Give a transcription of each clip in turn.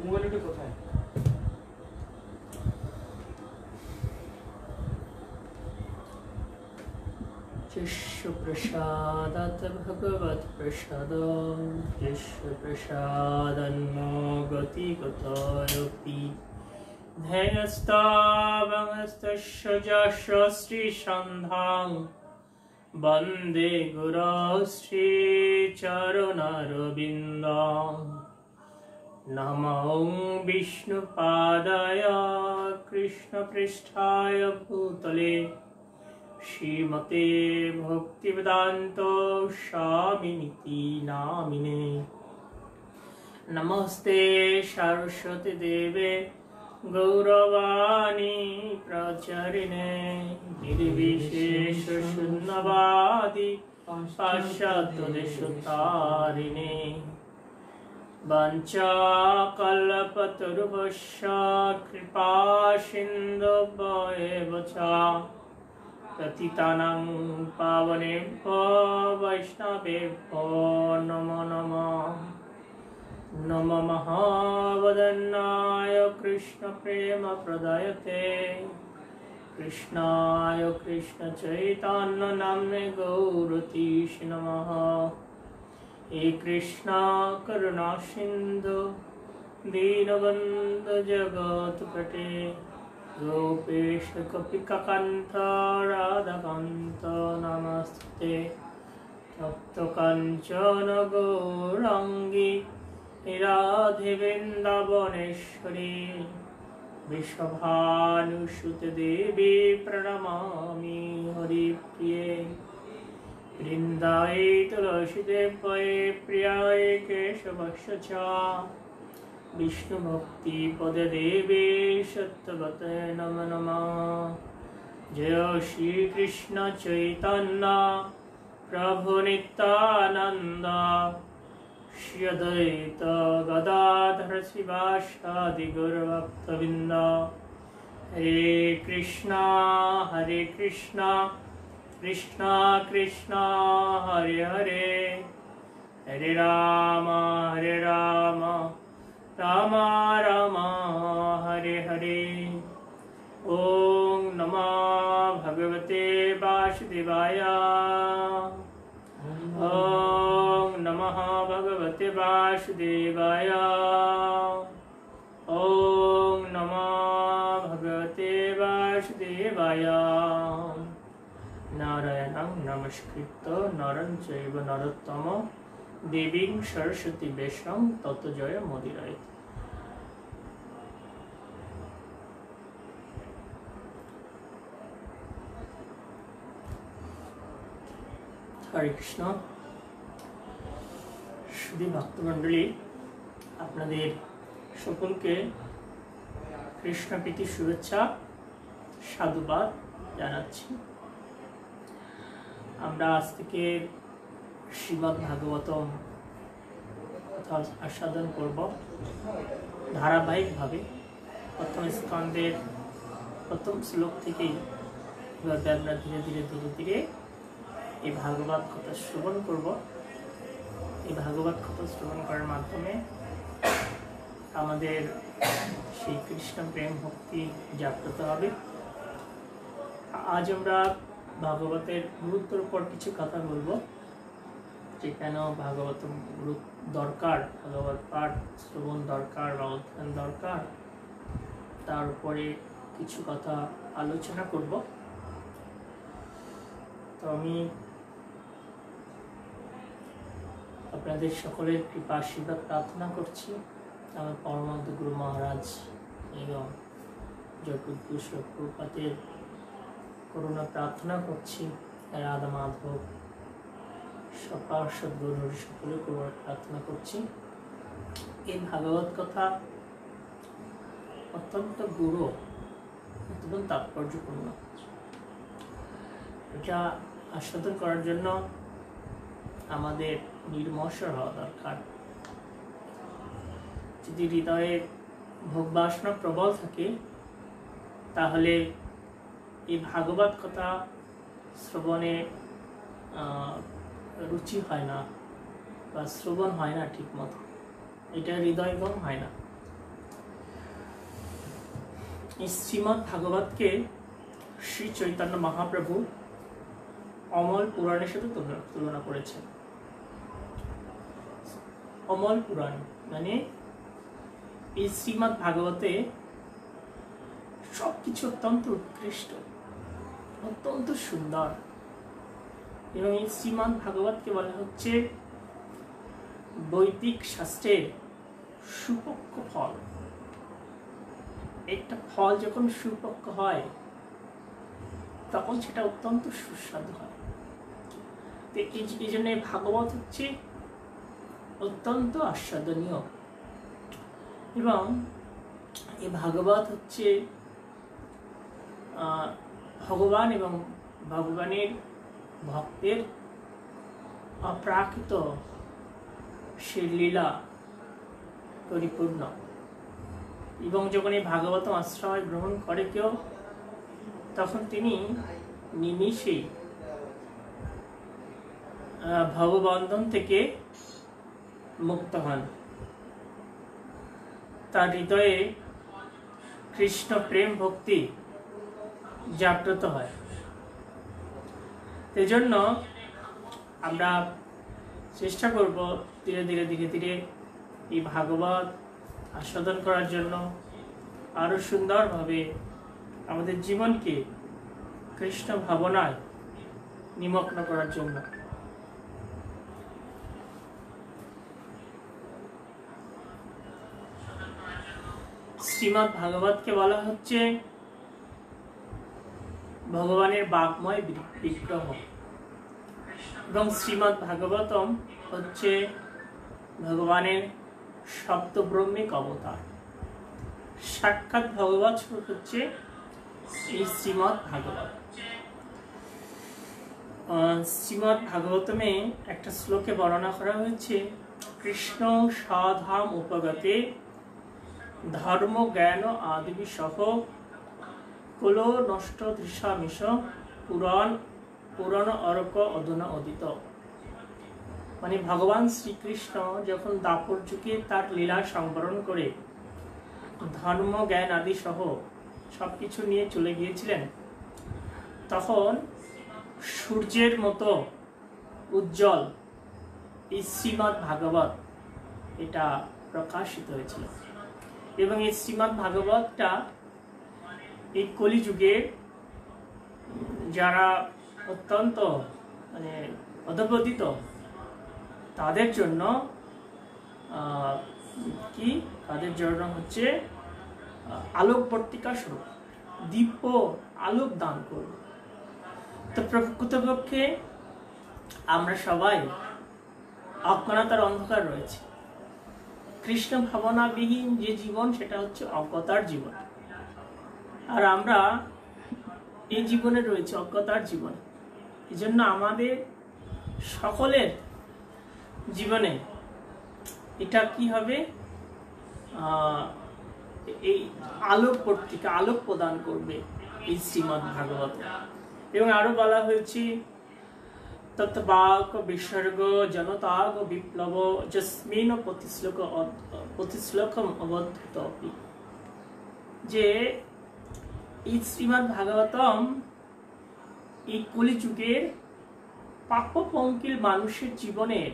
মোবাইলটা কোথায়? शिष्य प्रसादात् भगवत् प्रसाद शिष्य प्रसादन्नो गति गतोऽपि ध्येयस्तावस्तस्य श्रीसन्धां वन्दे गुरो श्रीचरणरविन्दं नमो विष्णुपादाय कृष्णपृष्ठाय भूतले श्रीमते भक्तिवेदान्त स्वामिनिति नामिने नमस्ते सरस्वती देवे गौरवाणी प्रचारिणे निर्विशेष शून्यवादी पाश्चात्यदेशतारिणे वञ्चाकल्पतरुभ्यश्च कृपा सिन्धुभ्येव च पतितानां पावनेभ्यो वैष्णवेभ्यो नमो नमः। नमो महावदन्नाय कृष्णप्रेमप्रदायते कृष्णाय कृष्णचैतन्यनाम्ने गौरतीश नमः। हे कृष्णा करुणा सिन्धु दीनबन्धु जगत्पते गोपेश कपिकान्त राधाकान्त नमस्ते तप्त काञ्चन गौराङ्गी राधे वृन्दावनेश्वरी वृषभानुसुते देवी प्रणमामि हरिप्रिये वृन्दायै तुलसीदेव्यै प्रियाय केशवस्य च विष्णुभक्ति पदे देवी सत्यवते नमो नमः। जय श्री कृष्ण चैतन्य प्रभु नित्यानंद श्री अद्वैत गदाधर शिवासादि गौरभक्तवृंद। हरे कृष्णा कृष्णा कृष्णा हरे हरे हरे राम राम राम हरे हरे। ओम नमः भगवते वासुदेवाय ओम नमः भगवते वासुदेवाय ओम नमः भगवते वासुदेवाय। नारायणं नमस्कृत्य नरं चैव नरोत्तमं देवीं सरस्वती व्यासं ततो जय मोदीरायते। हरे कृष्ण। शुद्ध भक्तमंडली आपनादेर सकलके कृष्ण प्रীতি शुभेच्छा साधुवाद जानाচ্ছি। আমরা আজ থেকে শ্রীমদ্ ভাগবতম কথা আস্বাদন করব ধারাবাহিকভাবে। প্রথম স্কন্ধের প্রথম শ্লোক থেকেই এভাবে আমরা ধীরে ধীরে ধীরে ধীরে এই ভাগবত কথা শ্রবণ করব। এই ভাগবত কথা শ্রবণ করার মাধ্যমে আমাদের সেই কৃষ্ণ প্রেম ভক্তি জাগ্রত হবে। আজ আমরা ভাগবতের গুরুত্বের উপর কিছু কথা বলবো, যে কেন ভাগবত দরকার, ভাগবত পাঠ শ্রবণ দরকার বা অধ্যয়ন দরকার, তার উপরে কিছু কথা আলোচনা করব। তো আমি আপনাদের সকলের কৃপা আশীর্বাদ প্রার্থনা করছি। আমার পরমানন্দ গুরু মহারাজ এবং জগদ্গুরু প্রভুপাদের করুণা প্রার্থনা করছি। রাধা মাধব সপার্ষদ গুরু সকলের করুণা প্রার্থনা করছি। এই ভাগবত কথা অত্যন্ত গুরু, অত্যন্ত তাৎপর্যপূর্ণ। এটা আস্বাদন করার জন্য আমাদের নির্মশর হওয়া দরকার। যদি হৃদয়ে ভোগ বাসনা প্রবল থাকে তাহলে এই ভাগবত কথা শ্রবণে রুচি হয় না বা শ্রবণ হয় না ঠিক মতো, এটা হৃদয়গম হয় না। শ্রীমদ্ ভাগবতকে শ্রী চৈতন্য মহাপ্রভু অমল পুরাণের সাথে তুলনা করেছেন। অমল পুরাণ মানে এই শ্রীমদ্ ভাগবতে সবকিছু অত্যন্ত উৎকৃষ্ট, অত্যন্ত সুন্দর, এবং এই শ্রীমদ্ ভাগবতকে বলা হচ্ছে বৈদিক শাস্ত্রের সুপক্ষ ফল। একটা ফল যখন সুপক্ষ হয় তখন সেটা অত্যন্ত সুস্বাদু হয়। তো এই জন্য ভাগবত হচ্ছে অত্যন্ত আস্বাদনীয়, এবং এই ভাগবত হচ্ছে ভগবান এবং ভগবানের ভক্তের অপ্রাকৃত সে লীলা পরিপূর্ণ। এবং যখন এই ভাগবত আশ্রয় গ্রহণ করে কেউ, তখন তিনি নিমিষেই ভববন্ধন থেকে মুক্ত হন। তার হৃদয়ে কৃষ্ণ প্রেম ভক্তি জাগ্রত হয়। এই জন্য আমরা চেষ্টা করব ধীরে ধীরে ধীরে ধীরে এই ভাগবত আস্বাদন করার জন্য, আরো সুন্দরভাবে আমাদের জীবনকে কৃষ্ণ ভাবনায় নিমগ্ন করার জন্য। শ্রীমদ্ ভাগবতকে বলা হচ্ছে ভগবানের বাগ্ময় বিগ্রহ, এবং শ্রীমদ্ ভাগবতম হচ্ছে ভগবানের সপ্তব্রহ্মিক অবতার। সাক্ষাৎ ভগবত স্বরূপ হচ্ছে এই শ্রীমদ্ ভাগবত। শ্রীমদ্ ভাগবতমে একটা শ্লোকে বর্ণনা করা হয়েছে, কৃষ্ণ সাধাম উপগতে ধর্ম জ্ঞান আদিবি সহ কুলো নষ্ট দৃশামিষ পুরাণ অর্ক অধুনা অদিত। মানে ভগবান শ্রীকৃষ্ণ যখন দাপর যুগে তার লীলা সংবরণ করে ধর্ম জ্ঞান আদি সহ সবকিছু নিয়ে চলে গিয়েছিলেন, তখন সূর্যের মতো উজ্জ্বল এই শ্রীমদ্ ভাগবত এটা প্রকাশিত হয়েছিল। এবং এই শ্রীমদ্ ভাগবতটা এই কলিযুগে যারা অত্যন্ত মানে অধঃপতিত তাদের জন্য তাদের জন্য হচ্ছে আলোকবর্তিকা স্বরূপ, দিব্য আলোক দান করবে। তো প্রকৃতপক্ষে আমরা সবাই অজ্ঞানতার অন্ধকার রয়েছে। কৃষ্ণ ভাবনাবিহীন যে জীবন, সেটা হচ্ছে অজ্ঞতার জীবন। আর আমরা এই জীবনে রয়েছে অজ্ঞতার জীবন। এই জন্য আমাদের সকলের জীবনে এটা কি হবে, এই আলোক পত্রিকা আলোক প্রদান করবে এই শ্রীমদ্ ভাগবত। এবং আরো বলা হয়েছে তৎবাক বিসর্গ জনতাগ বিপ্লব যস্মিন প্রতিশ্লোকম অবধৃত, যে এই শ্রীমদ্ ভাগবতম এই কলিযুগের পাপপঙ্কিল মানুষের জীবনের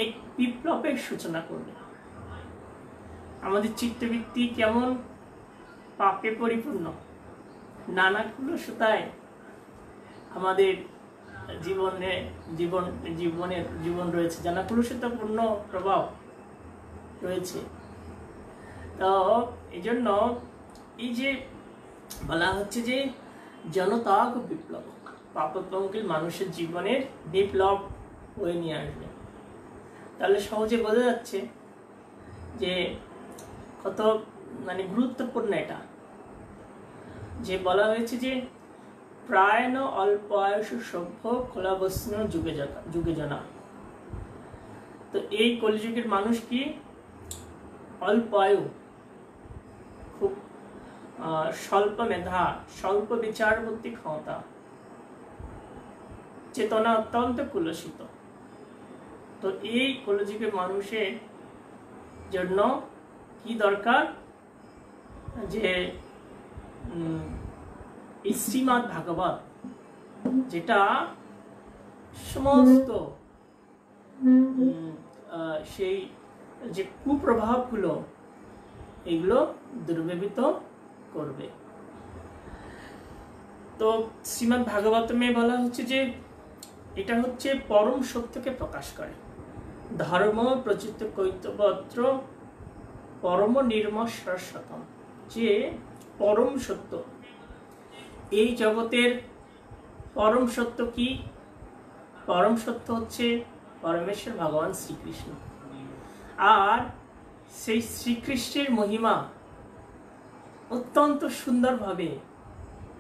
এক বিপ্লবের সূচনা করবে। আমাদের চিত্তবৃত্তি কেমন পাপে পরিপূর্ণ, নানা কুলসতায় আমাদের জীবন রয়েছে, নানা কুলসতাপূর্ণ প্রভাব রয়েছে। তো এই জন্য এই যে বলা হচ্ছে যে জনতাগ বিপ্লব, পাপপঙ্কিল মানুষের জীবনের বিপ্লব হয়ে নিয়ে আসবে। তাহলে সহজে বোঝা যাচ্ছে যে কত মানে গুরুত্বপূর্ণ এটা, যে বলা হয়েছে যে প্রায়ণ অল্প আয়ুষ সভ্য খোলাবস্ন যুগে জনা। তো এই কলিযুগের মানুষ কি অল্প আয়ু, খুব স্বল্প মেধা, স্বল্প বিচার বুদ্ধি ক্ষমতা, চেতনা অত্যন্ত কুলসিত। তো এই কলিযুগের মানুষের জন্য কি দরকার, যে এই শ্রীমদ্ ভাগবত যেটা সমস্ত সেই যে কুপ্রভাবগুলো এগুলো দুর্ব্যবহৃত করবে। তো শ্রীমদ্ ভাগবতমে বলা হচ্ছে যে এটা হচ্ছে পরম সত্যকে প্রকাশ করে। ধর্ম প্রচিত কৈতবত্র পরম নির্মশরশতম, যে পরম সত্য, এই জগতের পরম সত্য কি? পরম সত্য হচ্ছে পরমেশ্বর ভগবান শ্রীকৃষ্ণ। আর সেই শ্রীকৃষ্ণের মহিমা অত্যন্ত সুন্দরভাবে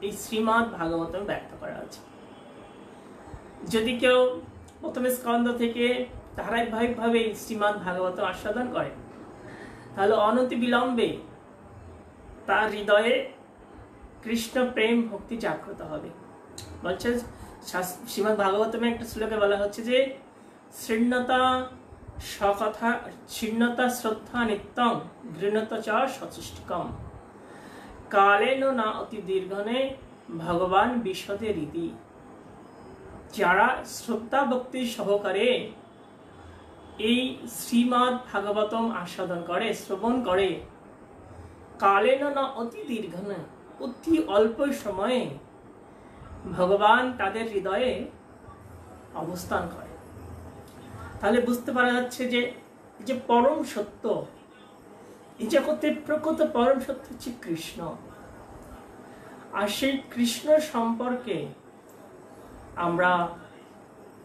এই শ্রীমদ্ ভাগবতম ব্যক্ত করা আছে। যদি কেউ প্রথমে স্কন্ধ থেকে ধারাবাহিকভাবে এই শ্রীমদ্ ভাগবতম আস্বাদন করে, তাহলে অনতি বিলম্বে তার হৃদয়ে কৃষ্ণ প্রেম ভক্তি জাগ্রত হবে। বলছে শ্রীমদ্ ভাগবতমে একটা শ্লোকে বলা হচ্ছে যে শৃণ্যতা সকথা শৃণ্যতা শ্রদ্ধা নিত্যং গৃণত চ সচেষ্টিকম কালেন না অতি দীর্ঘনে ভগবান বিশদে রীতি। যারা শ্রদ্ধা ভক্তি সহকারে এই শ্রীমদ্ ভাগবতম আস্বাদন করে, শ্রবণ করে, কালেন না অতি দীর্ঘনে, অতি অল্প সময়ে ভগবান তাদের হৃদয়ে অবস্থান করে। তাহলে বুঝতে পারা যাচ্ছে যে যে পরম সত্য, এই জগতের প্রকৃত পরম সত্য হচ্ছে কৃষ্ণ। আর সেই কৃষ্ণ সম্পর্কে আমরা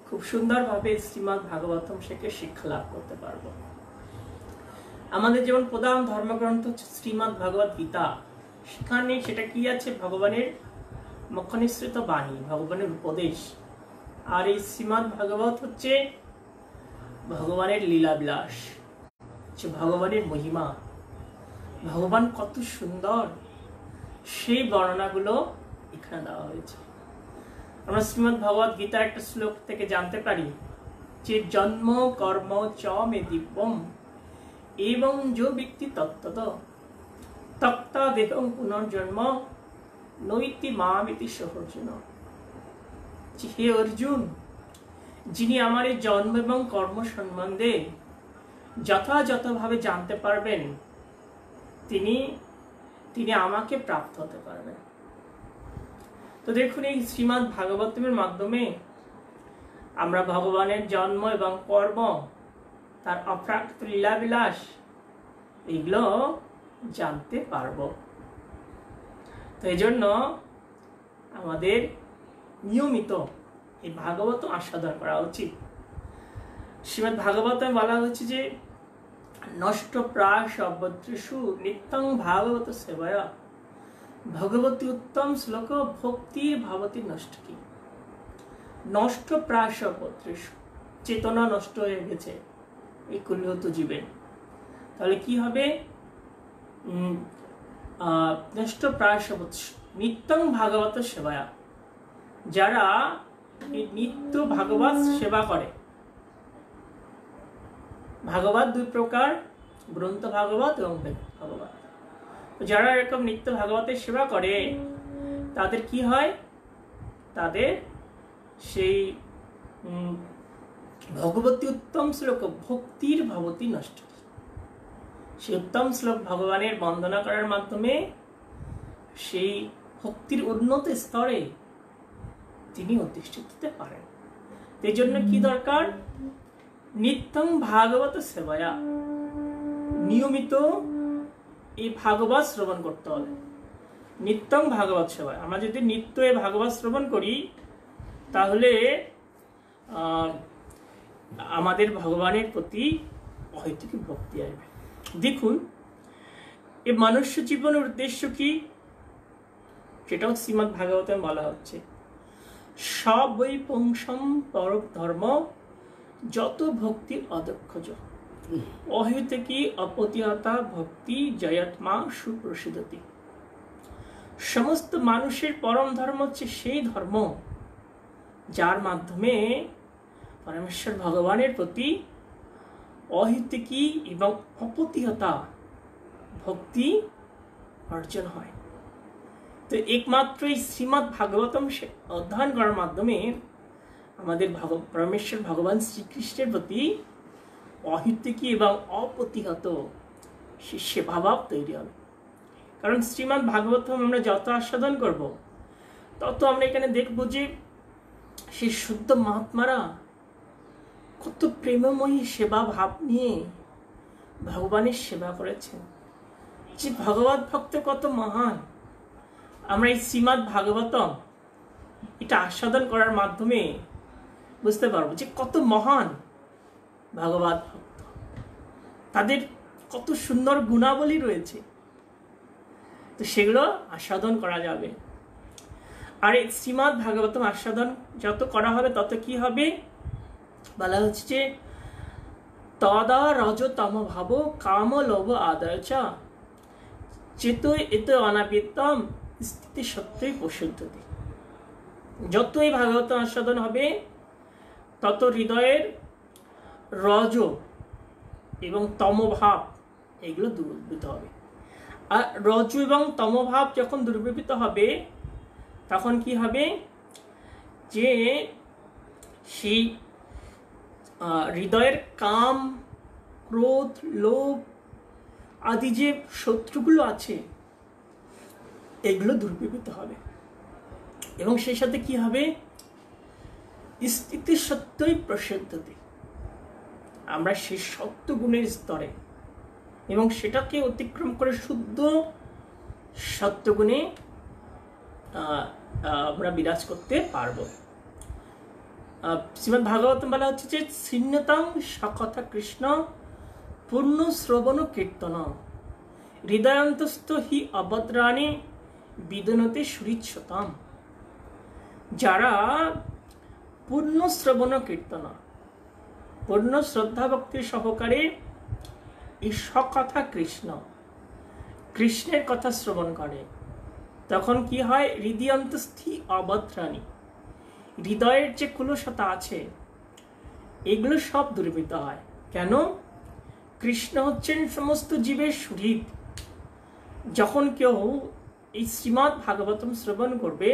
খুব সুন্দরভাবে শ্রীমদ্ ভাগবতম থেকে শিক্ষা লাভ করতে পারব। আমাদের যেমন প্রধান ধর্মগ্রন্থ হচ্ছে শ্রীমদ্ ভগবত গীতা, সেখানে সেটা কি আছে? ভগবানের মুখনিসৃত বাণী, ভগবানের উপদেশ। আর এই শ্রীমদ্ ভাগবত হচ্ছে ভগবানের লীলাবিলাস, ভগবানের মহিমা, ভগবান কত সুন্দর সেই বর্ণনাগুলো এখানে দেওয়া হয়েছে। আমরা শ্রীমদ্ ভগবত গীতার একটা শ্লোক থেকে জানতে পারি যে জন্ম কর্ম চ মে দিব্যম এবং যো ব্যক্তি তত্ত্বত তক্তা দেহং পুনর্জন্ম নৈতি মামিতি সহর্জুন। হে অর্জুন, যিনি আমার এই জন্ম এবং কর্ম সম্বন্ধে যথাযথভাবে জানতে পারবেন, তিনি তিনি আমাকে প্রাপ্ত হতে পারবেন। তো দেখুন, এই শ্রীমদ্ ভাগবতমের মাধ্যমে আমরা ভগবানের জন্ম এবং কর্ম, তার অপ্রাকৃত লীলাবিলাস, এগুলো জানতে পারব। তো এই জন্য আমাদের নিয়মিত এই ভাগবত আস্বাদন করা উচিত। শ্রীমদ্ ভাগবতে বলা হয়েছে যে নষ্ট প্রায় সর্বত্রেষু নিত্যং ভাগবত সেবায়া ভগবতী উত্তম শ্লোক ভক্তি ভাবতী নষ্ট কি। নষ্ট প্রায় সর্বত্রেষু, চেতনা নষ্ট হয়ে গেছে এই কলিহত জীবের, তাহলে কি হবে? নষ্ট প্রায় সর্বত্রেষু নিত্যং ভাগবত সেবায়া, যারা এই নিত্য ভাগবত সেবা করে। ভাগবত দুই প্রকার, গ্রন্থ ভাগবত এবং ভাগবত। যারা এরকম নিত্য ভাগবতের সেবা করে তাদের কি হয়? তাদের সেই ভগবতী উত্তম শ্লোক ভক্তির ভবতী নষ্ট, সেই উত্তম শ্লোক ভগবানের বন্দনা করার মাধ্যমে সেই ভক্তির উন্নত স্তরে তিনি অধিষ্ঠিত হতে পারেন। এই জন্য কি দরকার? নিত্যং ভাগবত সেবায়া, নিয়মিত এই ভাগবত শ্রবণ করতে হবে। নিত্যং ভাগবত সেবায়, আমরা যদি নিত্য এই ভাগবত শ্রবণ করি তাহলে আমাদের ভগবানের প্রতি অহৈতুকী ভক্তি আসবে। দেখুন, এই মনুষ্য জীবনের উদ্দেশ্য কি, সেটাও শ্রীমদ্ ভাগবতে বলা হচ্ছে। সবই পুংসম পরক ধর্ম যত ভক্তি অদক্ষজ অহেতুকী অপতিহতা ভক্তি জয়াত্মা সুপ্রসিদ্ধতি। সমস্ত মানুষের পরম ধর্ম হচ্ছে সেই ধর্ম যার মাধ্যমে পরমেশ্বর ভগবানের প্রতি অহেতুকী এবং অপতিহতা ভক্তি অর্জন হয়। তো একমাত্র এই শ্রীমদ্ ভাগবতম অধ্যয়ন করার মাধ্যমে আমাদের পরমেশ্বর ভগবান শ্রীকৃষ্ণের প্রতি অহেতুকী এবং অপ্রতিহত সেবাভাব তৈরি হবে। কারণ শ্রীমদ্ ভাগবতম আমরা যত আস্বাদন করব তত আমরা এখানে দেখব যে সেই শুদ্ধ মহাত্মারা কত প্রেমময়ী সেবা ভাব নিয়ে ভগবানের সেবা করেছেন, যে ভগবত ভক্ত কত মহান। আমরা এই শ্রীমদ্ ভাগবতম এটা আস্বাদন করার মাধ্যমে বুঝতে পারবো যে কত মহান ভগবত ভক্ত, তাদের কত সুন্দর গুণাবলী রয়েছে। তো সেগুলো আস্বাদন করা যাবে। আর এই শ্রীমদ্ ভাগবতম আস্বাদন যত করা হবে তত কি হবে বলা হচ্ছে যে তদা রজতম ভাব কাম লোভ আদায় চ চেত এত অনাবৃতম স্থিতি সত্যই প্রসিদ্ধতি। যতই ভাগবত আস্বাদন হবে তত হৃদয়ের রজ এবং তমভাব এগুলো দূরীভূত হবে। আর রজ এবং তমভাব যখন দূরীভূত হবে তখন কি হবে যে সেই হৃদয়ের কাম, ক্রোধ, লোভ আদি যে শত্রুগুলো আছে এগুলো দূরীভূত হবে। এবং সেই সাথে কি হবে স্থিতি সত্যই প্রসিদ্ধতি, আমরা সেই সত্য গুণের স্তরে এবং সেটাকে অতিক্রম করে শুদ্ধ সত্যগুণে আমরা বিরাজ করতে পারবো। শ্রীমদ্ ভাগবতম বলা হচ্ছে যে ছিন্নতাং সকথা কৃষ্ণ পূর্ণ শ্রবণ কীর্তন হৃদয়ন্তস্থ হি অভদ্রাণী বিদনতে সুরিচ্ছতাম। যারা পূর্ণ শ্রবণ কীর্তন, পূর্ণ শ্রদ্ধা ভক্তি সহকারে এই সকথা কৃষ্ণের কথা শ্রবণ করে, তখন কি হয় হৃদয়ন্তস্থি অভদ্রাণী, হৃদয়ের যে কুলসতা আছে এগুলো সব দূরীভূত হয়। কেন? কৃষ্ণ হচ্ছেন সমস্ত জীবের সুহৃদ। যখন কেউ এই শ্রীমদ্ ভাগবতম শ্রবণ করবে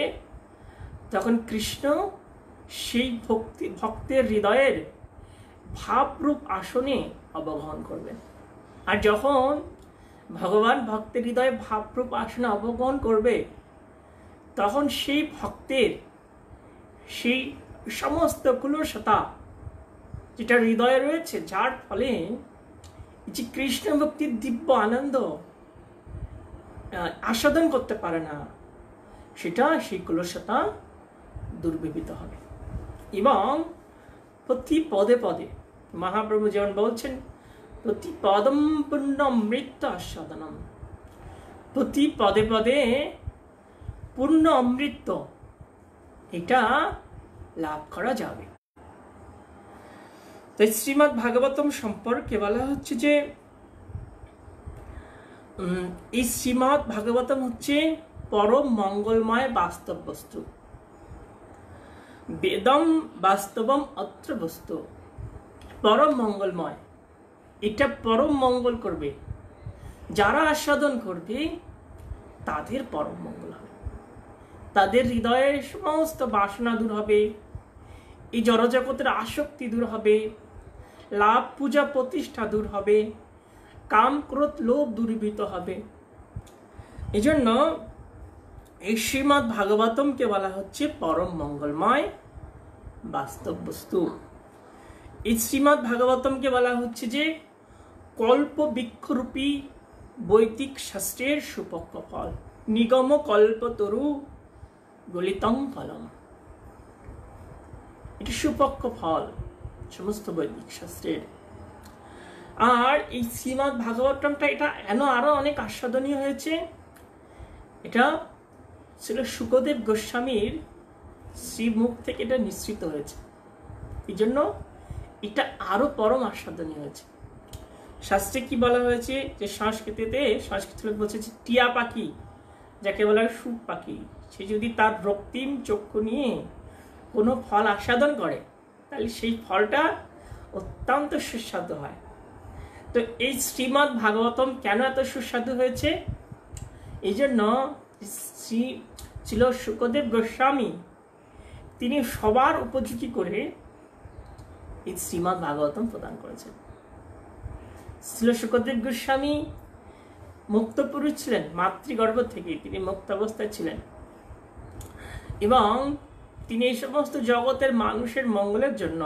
তখন কৃষ্ণ সেই ভক্তের হৃদয়ের ভাবরূপ আসনে অবগাহন করবেন। আর যখন ভগবান ভক্তের হৃদয়ে ভাবরূপ আসনে অবগাহন করবে তখন সেই ভক্তের সেই সমস্ত কুলসতা যেটা হৃদয়ে রয়েছে, যার ফলে যে কৃষ্ণ ভক্তির দিব্য আনন্দ আস্বাদন করতে পারে না, সেটা সেই কুলসতা দূরীভূত হবে। এবং প্রতি পদে পদে মহাপ্রভু যেমন বলছেন প্রতি পদম পূর্ণ অমৃত আস্বাদনম, প্রতি পদে পদে পূর্ণ অমৃত এটা লাভ করা যাবে। তাই শ্রীমদ্ ভাগবতম সম্পর্কে বলা হচ্ছে যে এই শ্রীমদ্ ভাগবতম হচ্ছে পরম মঙ্গলময় বাস্তব বস্তু। বেদম বাস্তবম অত্র বস্তু, পরম মঙ্গলময়, এটা পরম মঙ্গল করবে। যারা আস্বাদন করবে তাদের পরম মঙ্গল হবে, তাদের হৃদয়ের সমস্ত বাসনা দূর হবে, এই জড়জগতের আসক্তি দূর হবে, লাভ পূজা প্রতিষ্ঠা দূর হবে, কাম ক্রোধ লোভ দূরীভূত হবে। এই জন্য এই শ্রীমদ্ ভাগবতমকে বলা হচ্ছে পরম মঙ্গলময় বাস্তব বস্তু। এই শ্রীমদ্ ভাগবতমকে বলা হচ্ছে যে কল্প বৃক্ষরূপী বৈদিক শাস্ত্রের সুপক্ষ ফল, নিগম কল্পতরু গলিতং ফলম। এটি সুপক্ষ ফল সমস্ত বৈদিক শাস্ত্রের। আর এই শ্রীমদ্ ভাগবতমটা এটা আরো অনেক আস্বাদনীয় হয়েছে। এটা ছিল শুকদেব গোস্বামীর শ্রীমুখ থেকে এটা নিঃসৃত হয়েছে, এই জন্য এটা আরো পরম আস্বাদনীয় হয়েছে। শাস্ত্রে কি বলা হয়েছে যে সংস্কৃত লোক বলছে যে টিয়া পাখি, যাকে বলা হয় সুখ পাখি, সে যদি তার রক্তিম চক্ষু নিয়ে কোনো ফল আস্বাদন করে তাহলে সেই ফলটা অত্যন্ত সুস্বাদু হয়। তো এই শ্রীমদ্ ভাগবতম কেন এত সুস্বাদু হয়েছে? এই জন্য শ্রী ছিল শুকদেব গোস্বামী, তিনি সবার উপযোগী করে এই শ্রীমদ্ ভাগবতম প্রদান করেছেন। ছিল শুকদেব গোস্বামী মুক্ত পুরুষ ছিলেন, মাতৃগর্ভ থেকে তিনি মুক্ত অবস্থায় ছিলেন এবং তিনি এই সমস্ত জগতের মানুষের মঙ্গলের জন্য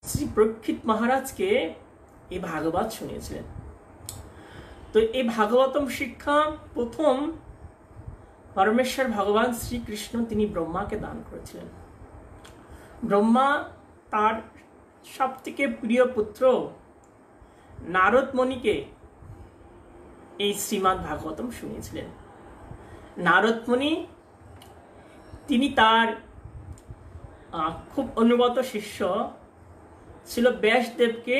শ্রী পরীক্ষিত মহারাজকে এই ভাগবত শুনিয়েছিলেন। তো এই ভাগবতম শিক্ষা প্রথম পরমেশ্বর ভগবান শ্রীকৃষ্ণ তিনি ব্রহ্মাকে দান করেছিলেন। ব্রহ্মা তার সব থেকে প্রিয় পুত্র নারদ মুনিকে এই শ্রীমদ্ ভাগবতম শুনিয়েছিলেন। নারদ মুনি তিনি তার খুব অনুগত শিষ্য ছিল ব্যাসদেবকে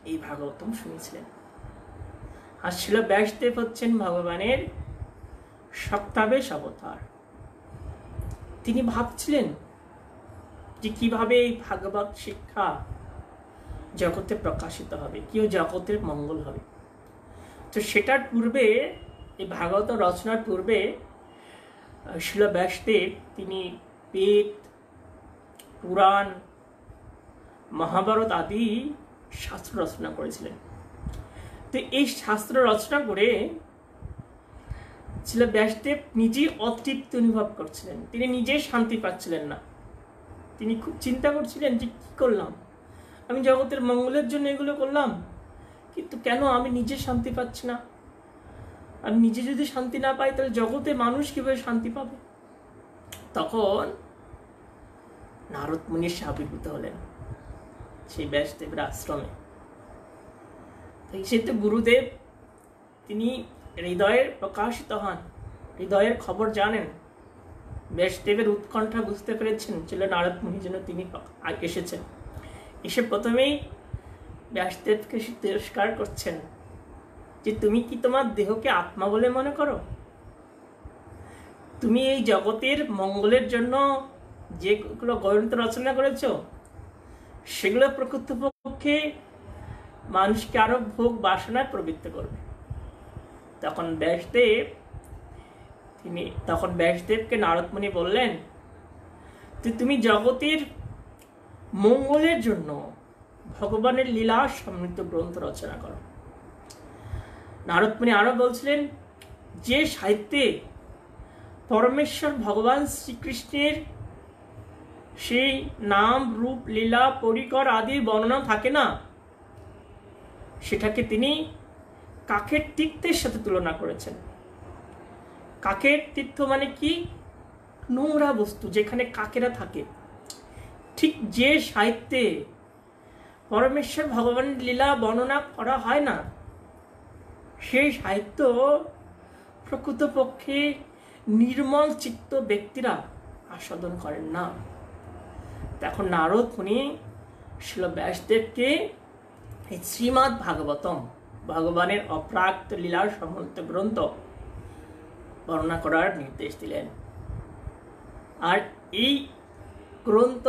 এই ভাগবতম শুনিয়েছিলেন। আর ছিল ব্যাসদেব হচ্ছেন ভগবানের সপ্তাবেশ অবতার। তিনি ভাবছিলেন যে কিভাবে এই ভাগবত শিক্ষা জগতে প্রকাশিত হবে, কি জগতের মঙ্গল হবে। তো সেটার পূর্বে, এই ভাগবত রচনার পূর্বে শিল ব্যাসদেব তিনি বেদ, পুরাণ, মহাভারত আদি শাস্ত্র রচনা করেছিলেন। তো এই শাস্ত্র রচনা করে শিল ব্যাসদেব নিজেই অতৃপ্তি অনুভব করছিলেন, তিনি নিজেই শান্তি পাচ্ছিলেন না। তিনি খুব চিন্তা করছিলেন যে কি করলাম, আমি জগতের মঙ্গলের জন্য এগুলো করলাম, কিন্তু কেন আমি নিজে শান্তি পাচ্ছি না। আমি নিজে যদি শান্তি না পাই তাহলে জগতে মানুষ কিভাবে শান্তি পাবে। তখন নারদ মুনি আবির্ভূত হলেন সেই ব্যাসদেবের আশ্রমে। সেহেতু গুরুদেব তিনি হৃদয়ের প্রকাশিত হন, হৃদয়ের খবর জানেন। ব্যাসদেবের উৎকণ্ঠা বুঝতে পেরেছেন, ছিল নারদ মুনি যেন তিনি এসেছেন। এসে প্রথমেই ব্যাসদেবকে তিরস্কার করছেন যে তুমি কি তোমার দেহকে আত্মা বলে মনে করো? তুমি এই জগতের মঙ্গলের জন্য যেগুলো গ্রন্থ রচনা করেছ সেগুলো প্রকৃতপক্ষে মানুষকে আরো ভোগ বাসনায় প্রবৃত্ত করবে। তখন ব্যাসদেবকে নারদ মুনি বললেন যে তুমি জগতের মঙ্গলের জন্য ভগবানের লীলা সমৃদ্ধ গ্রন্থ রচনা করো। নারদ মুনি আরো বলছিলেন যে সাহিত্যে পরমেশ্বর ভগবান শ্রীকৃষ্ণের সেই নাম, রূপ, লীলা, পরিকর আদির বর্ণনা থাকে না, সেটাকে তিনি কাকের তীর্থের সাথে তুলনা করেছেন। কাকের তীর্থ মানে কি? নোংরা বস্তু, যেখানে কাকেরা থাকে। ঠিক যে সাহিত্যে পরমেশ্বর ভগবানের লীলা বর্ণনা করা হয় না, সেই সাহিত্য প্রকৃতপক্ষে নির্মল চিত্ত ব্যক্তিরা আস্বাদন করেন না। তখন নারদ মুনি শিল ব্যাসদেবকে এই শ্রীমদ্ ভাগবতম, ভগবানের অপ্রাকৃত লীলার সমন্বিত গ্রন্থ বর্ণনা করার নির্দেশ দিলেন। আর এই গ্রন্থ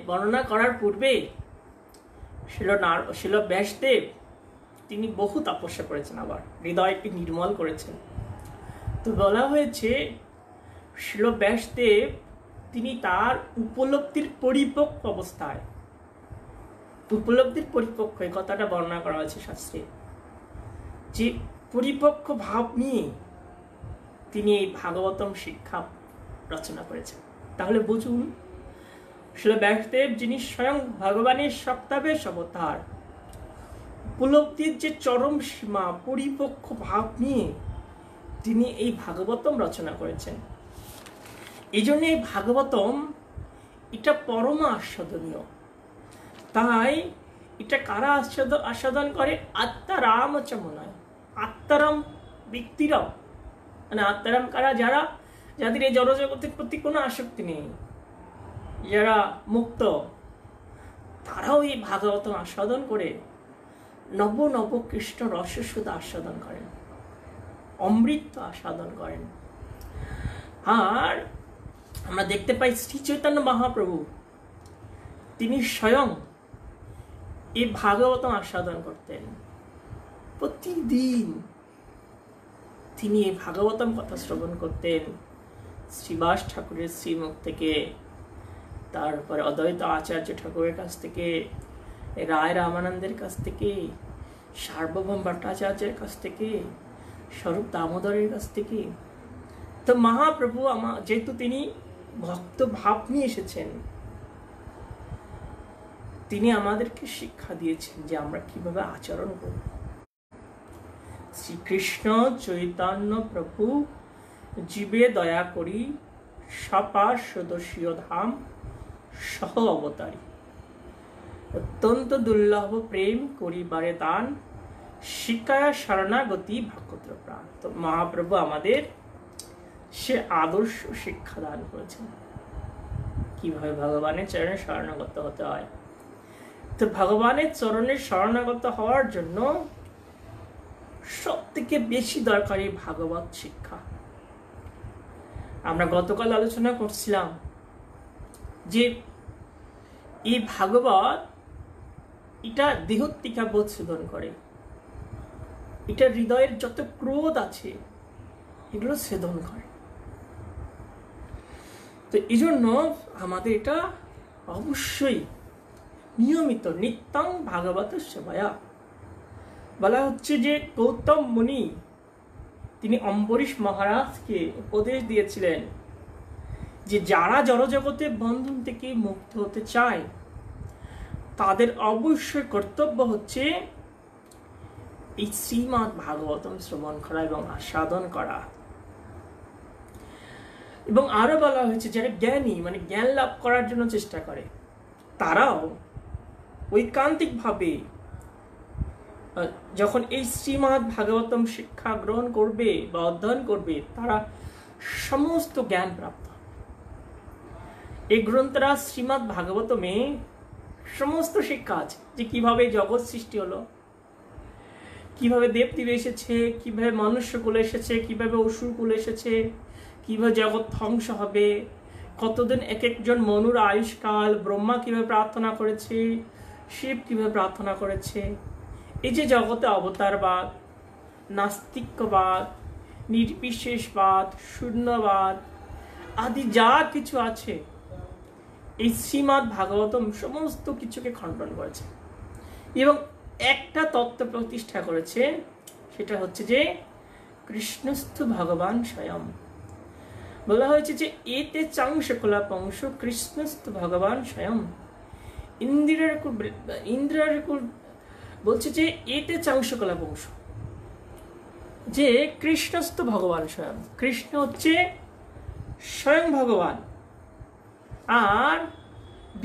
বর্ণনা করার পূর্বে শিল ব্যাসদেব তিনি বহু তপস্যা করেছেন, আবার হৃদয়কে নির্মল করেছেন। তো বলা হয়েছে শিল ব্যাসদেব তিনি তার উপলব্ধির পরিপক্ক অবস্থায়, উপলব্ধির পরিপক্ক এই কথাটা বর্ণনা করা হয়েছে শাস্ত্রে, যে পরিপক্ক ভাব নিয়ে তিনি এই ভাগবতম শিক্ষা রচনা করেছেন। তাহলে বুঝুন, শিল ব্যাসদেব যিনি স্বয়ং ভগবানের সপ্তাবেশ অবতার, উপলব্ধির যে চরম সীমা, পরিপক্ক ভাব নিয়ে তিনি এই ভাগবতম রচনা করেছেন। এই জন্য এই ভাগবতম এটা পরম আস্বাদনীয়। তাই এটা কারা আস্বাদন করে? আত্মারাম চমনায়, আত্মারাম ব্যক্তিরাও, মানে আত্মারাম কারা? যাদের এই জড়জগতের প্রতি কোনো আসক্তি নেই, যারা মুক্ত, তারাও এই ভাগবতম আস্বাদন করে নব নব কৃষ্ণ রসস্বাদ আস্বাদন করেন, অমৃত আস্বাদন করেন। আর আমরা দেখতে পাই শ্রী চৈতন্য মহাপ্রভু তিনি স্বয়ং এই ভাগবতম আস্বাদন করতেন। প্রতিদিন তিনি এই ভাগবতম কথা শ্রবণ করতেন শ্রীবাস ঠাকুরের শ্রীমুখ থেকে, তারপরে অদ্বৈত আচার্য ঠাকুরের কাছ থেকে, রায় রামানন্দের কাছ থেকে, সার্বভৌম ভট্টাচার্যের কাছ থেকে, স্বরূপ দামোদরের কাছ থেকে। তো মহাপ্রভু যেহেতু তিনি ভক্ত ভাব নিয়ে এসেছেন, তিনি আমাদেরকে শিক্ষা দিয়েছেন যে আমরা কিভাবে আচরণ করব। শ্রীকৃষ্ণ চৈতন্য প্রভু জীবে দয়া করি সপাশ সদস্যীয় ধাম সহ অবতারী, অত্যন্ত দুর্লভ প্রেম করিবারে দান, শিকায়া শরণাগতি ভাগবত প্রাণ। তো মহাপ্রভু আমাদের সে আদর্শ শিক্ষা দান করেছেন কিভাবে ভগবানের চরণে শরণাগত হতে হয়। তো ভগবানের চরণে শরণাগত হওয়ার জন্য সব থেকে বেশি দরকারি ভাগবত শিক্ষা। আমরা গতকাল আলোচনা করছিলাম যে এই ভাগবত এটা দেহত্তিকা বোধ শোধন করে, এটা হৃদয়ের যত ক্রোধ আছে এগুলো ছেদন করে। তো এই জন্য আমাদের এটা অবশ্যই নিয়মিত নিত্যং ভাগবত সেবায়া। বলা হচ্ছে যে গৌতম মুনি তিনি অম্বরীশ মহারাজকে উপদেশ দিয়েছিলেন যে যারা জড়জগতের বন্ধন থেকে মুক্ত হতে চায় তাদের অবশ্যই কর্তব্য হচ্ছে এই শ্রীমদ্ ভাগবতম শ্রবণ করা এবং আস্বাদন করা। এবং আরো বলা হয়েছে যারা জ্ঞানী মানে জ্ঞান লাভ করার জন্য চেষ্টা করে তারাও ঐকান্তিকভাবে যখন এই শ্রীমদ্ ভাগবতম শিক্ষা গ্রহণ করবে বা অধ্যয়ন করবে তারা সমস্ত জ্ঞান প্রাপ্ত। এই গ্রন্থরা শ্রীমদ্ ভাগবতমে সমস্ত শিক্ষা আছে যে কিভাবে জগৎ সৃষ্টি হলো, কিভাবে দেবদেব এসেছে, কিভাবে মনুষ্যকুল এসেছে, কিভাবে অসুরকুল এসেছে, কিভাবে জগৎ ধ্বংস হবে, কতদিন এক একজন মনুর আয়ুষ্কাল, ব্রহ্মা কিভাবে প্রার্থনা করেছে, শিব কিভাবে প্রার্থনা করেছে। এই যে জগতে অবতারবাদ, নাস্তিক্যবাদ, নির্বিশেষবাদ, শূন্যবাদ আদি যা কিছু আছে এই শ্রীমদ্ ভাগবতম সমস্ত কিছুকে খণ্ডন করেছে এবং একটা তত্ত্ব প্রতিষ্ঠা করেছে, সেটা হচ্ছে যে কৃষ্ণস্থ ভগবান স্বয়ং। বলা হয়েছে যে এতে চাং সকলা পংশ কৃষ্ণস্থ ভগবান স্বয়ং। ইন্দ্রিয়াকুল বলছে যে এতে চাং সকলা পংশ, যে কৃষ্ণস্থ ভগবান স্বয়ং। কৃষ্ণ হচ্ছে স্বয়ং ভগবান। আর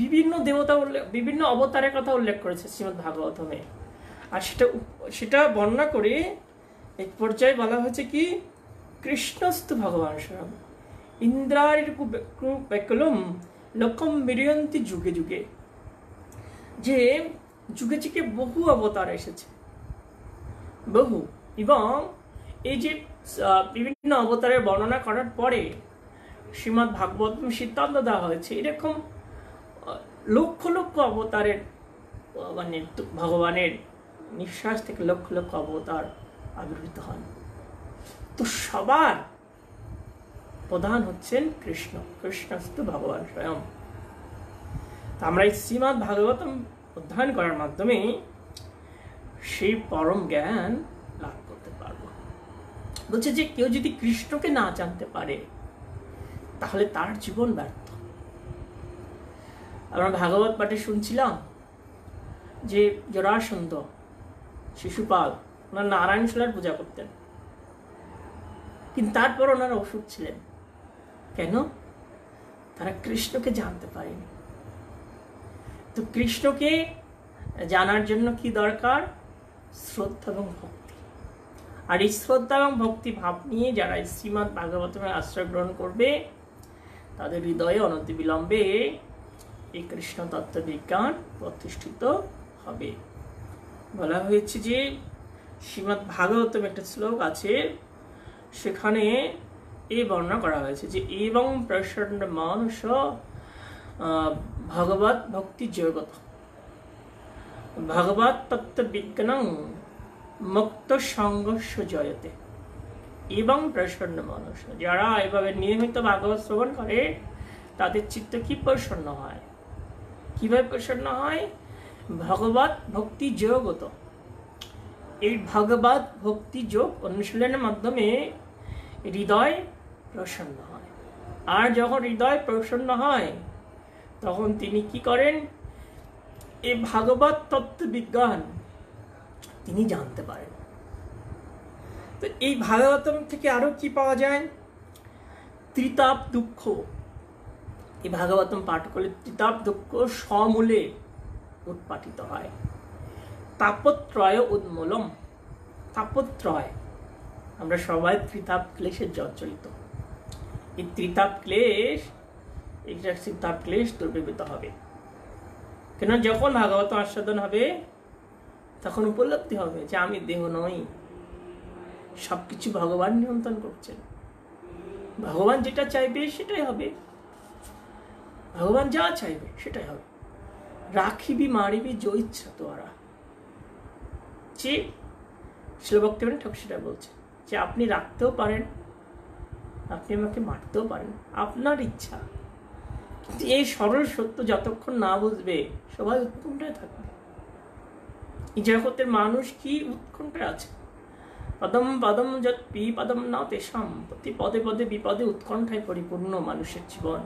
বিভিন্ন দেবতা বিভিন্ন অবতারের কথা উল্লেখ করেছে শ্রীমদ্ ভাগবতমে। আর সেটা বর্ণনা করে এক পর্যায়ে বলা হয়েছে কি কৃষ্ণস্থ ভগবান স্বয়ং ইন্দ্রারিকুলম লক্ষম মিরিয়ন্তি যুগে যুগে। যে যুগে যুগে বহু অবতার এসেছে, বহু, এবং এই যে বিভিন্ন অবতারের বর্ণনা করার পরে শ্রীমদ্ ভাগবতম সিদ্ধান্ত দেওয়া হয়েছে এরকম লক্ষ লক্ষ অবতারের মানে ভগবানের নিঃশ্বাস থেকে লক্ষ লক্ষ অবতার আবির্ভূত হন। তো সবার প্রধান হচ্ছেন কৃষ্ণ, কৃষ্ণস্থ ভগবান স্বয়ং। আমরা এই শ্রীমদ্ ভাগবতম অধ্যয়ন করার মাধ্যমে সেই পরম জ্ঞান লাভ করতে পারব। বলছে যে কেউ যদি কৃষ্ণকে না জানতে পারে তাহলে তার জীবন ব্যর্থ। আমরা ভাগবত পাঠে শুনছিলাম যে জরাসন্ধ শিশুপাল ওনার নারায়ণ শিলার পূজা করতেন, কিন্তু তারপর ওনারা অসুখ ছিলেন। কেন? তারা কৃষ্ণকে জানতে পারেনি। তো কৃষ্ণকে জানার জন্য কি দরকার? শ্রদ্ধা এবং ভক্তি। আর এই শ্রদ্ধা এবং ভক্তি ভাব নিয়ে যারা শ্রীমদ্ ভাগবতমের আশ্রয় গ্রহণ করবে তাদের হৃদয়ে অনতিবিলম্বে এই কৃষ্ণ তত্ত্ব বিজ্ঞান প্রতিষ্ঠিত হবে। বলা হয়েছে যে শ্রীমদ্ ভাগবতম একটা শ্লোক আছে, সেখানে এই বর্ণনা করা হয়েছে যে এবং প্রসন্ন মানস ভগবত ভক্তি জগত ভগবত তত্ত্ব বিজ্ঞানং মুক্ত সংঘর্ষ জয়তে। এবং প্রসন্ন মানুষ, যারা এভাবে নিয়মিত ভাগবত শ্রবণ করে তাদের চিত্ত কি প্রসন্ন হয়। কিভাবে প্রসন্ন হয়? ভগবত ভক্তি যোগত। এই ভগবত ভক্তি যোগ অনুশীলনের মাধ্যমে হৃদয় প্রসন্ন হয়। আর যখন হৃদয় প্রসন্ন হয় তখন তিনি কি করেন? এই ভাগবত তত্ত্ব বিজ্ঞান তিনি জানতে পারেন। তো এই ভাগবতম থেকে আরো কি পাওয়া যায়? ত্রিতাপ দুঃখ। এই ভাগবতম পাঠ করলে ত্রিতাপ দুঃখ সমূলে উৎপাটিত হয়। তাপত্রয় উন্মূলম। তাপত্রয়, আমরা সবাই ত্রিতাপ ক্লেশে জর্জরিত। এই ত্রিতাপ ক্লেশ, এইটা ত্রিতাপ ক্লেশ দুর্বিবৃত হবে। কেন? যখন ভাগবত আস্বাদন হবে তখন উপলব্ধি হবে যে আমি দেহ নই, সবকিছু ভগবান নিয়ন্ত্রণ করছেন। ভগবান যেটা চাইবে সেটাই হবে, ভগবান যা চাইবে সেটাই হবে। রাখিবি মারিবি যো ইচ্ছা তোরা। যে শ্রী ভক্তিবিনোদ ঠাকুর সেটা বলছে যে আপনি রাখতেও পারেন, আপনি আমাকে মারতেও পারেন, আপনার ইচ্ছা। কিন্তু এই সরল সত্য যতক্ষণ না বুঝবে সবাই উৎকণ্ঠায় থাকবে। এই জগতের মানুষ কি উৎকণ্ঠায় আছে? পদম পদম যৎ বিপদম না তেষাম। প্রতি পদে পদে বিপদে উৎকণ্ঠায় পরিপূর্ণ মানুষের জীবন।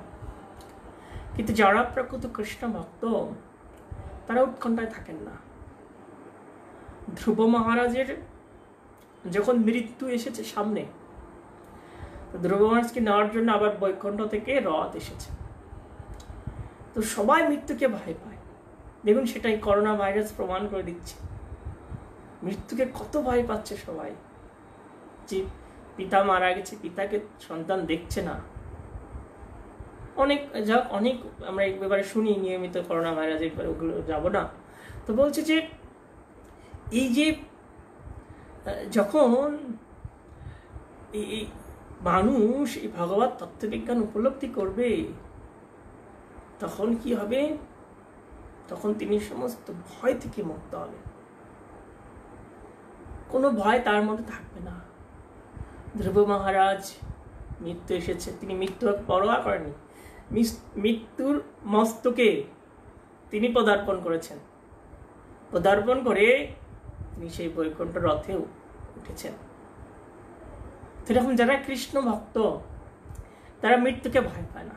কিন্তু যারা প্রকৃত কৃষ্ণ ভক্ত তারা উৎকণ্ঠায় থাকেন না। ধ্রুব মহারাজের যখন মৃত্যু এসেছে সামনে, ধ্রুব মহারাজকে নেওয়ার জন্য আবার বৈকুণ্ঠ থেকে রথ এসেছে। তো সবাই মৃত্যুকে ভয় পায়। দেখুন, সেটাই করোনা ভাইরাস প্রমাণ করে দিচ্ছে। মৃত্যুকে কত ভয় পাচ্ছে সবাই। যে পিতা মারা গেছে, পিতাকে সন্তান দেখছে না। অনেক আমরা এই ব্যাপারে শুনি নিয়মিত, করোনা ভাইরাসের ব্যাপারে, ওগুলো যাব না। তো বলছে যে এই যে যখন এই মানুষ এই ভগবত তত্ত্ববিজ্ঞান উপলব্ধি করবে তখন কি হবে? তখন তিনি সমস্ত ভয় থেকে মুক্ত হবে। কোনো ভয় তার মধ্যে থাকবে না। ধ্রুব মহারাজ মৃত্যু এসেছে, তিনি মৃত্যু পরোয়া করেননি। মৃত্যুর মস্তকে তিনি পদার্পণ করেছেন। পদার্পণ করে তিনি সেই বৈকুণ্ঠ রথে উঠেছেন। সেরকম যারা কৃষ্ণ ভক্ত তারা মৃত্যুকে ভয় পায় না।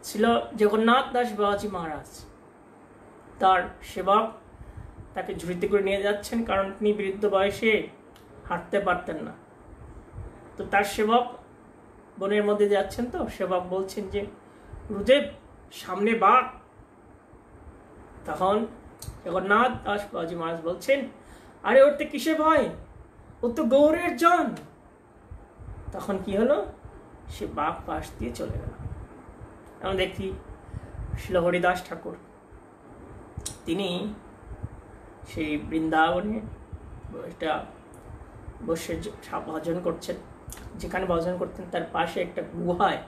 ছিল জগন্নাথ দাস বাবাজি মহারাজ, তার সেবক তাকে ঝুড়িতে করে নিয়ে যাচ্ছেন, কারণ তিনি বৃদ্ধ বয়সে হাঁটতে পারতেন না। তো তার সেবক বনের মধ্যে যাচ্ছেন, তো সেবক বলছেন যে গুরুদেব সামনে বাঘ। তখন জগন্নাথ দাস বাবাজি মহারাজ বলছেন, আরে ওরতে কিসে ভয়, ও তো গৌরের জন। তখন কি হলো? সে বাঘ পাশ দিয়ে চলে গেল। আমরা দেখি শ্রীল হরিদাস ঠাকুর, তিনি সেই বৃন্দাবনে একটা বসে ভজন করছেন। যেখানে ভজন করতেন তার পাশে একটা গুহায়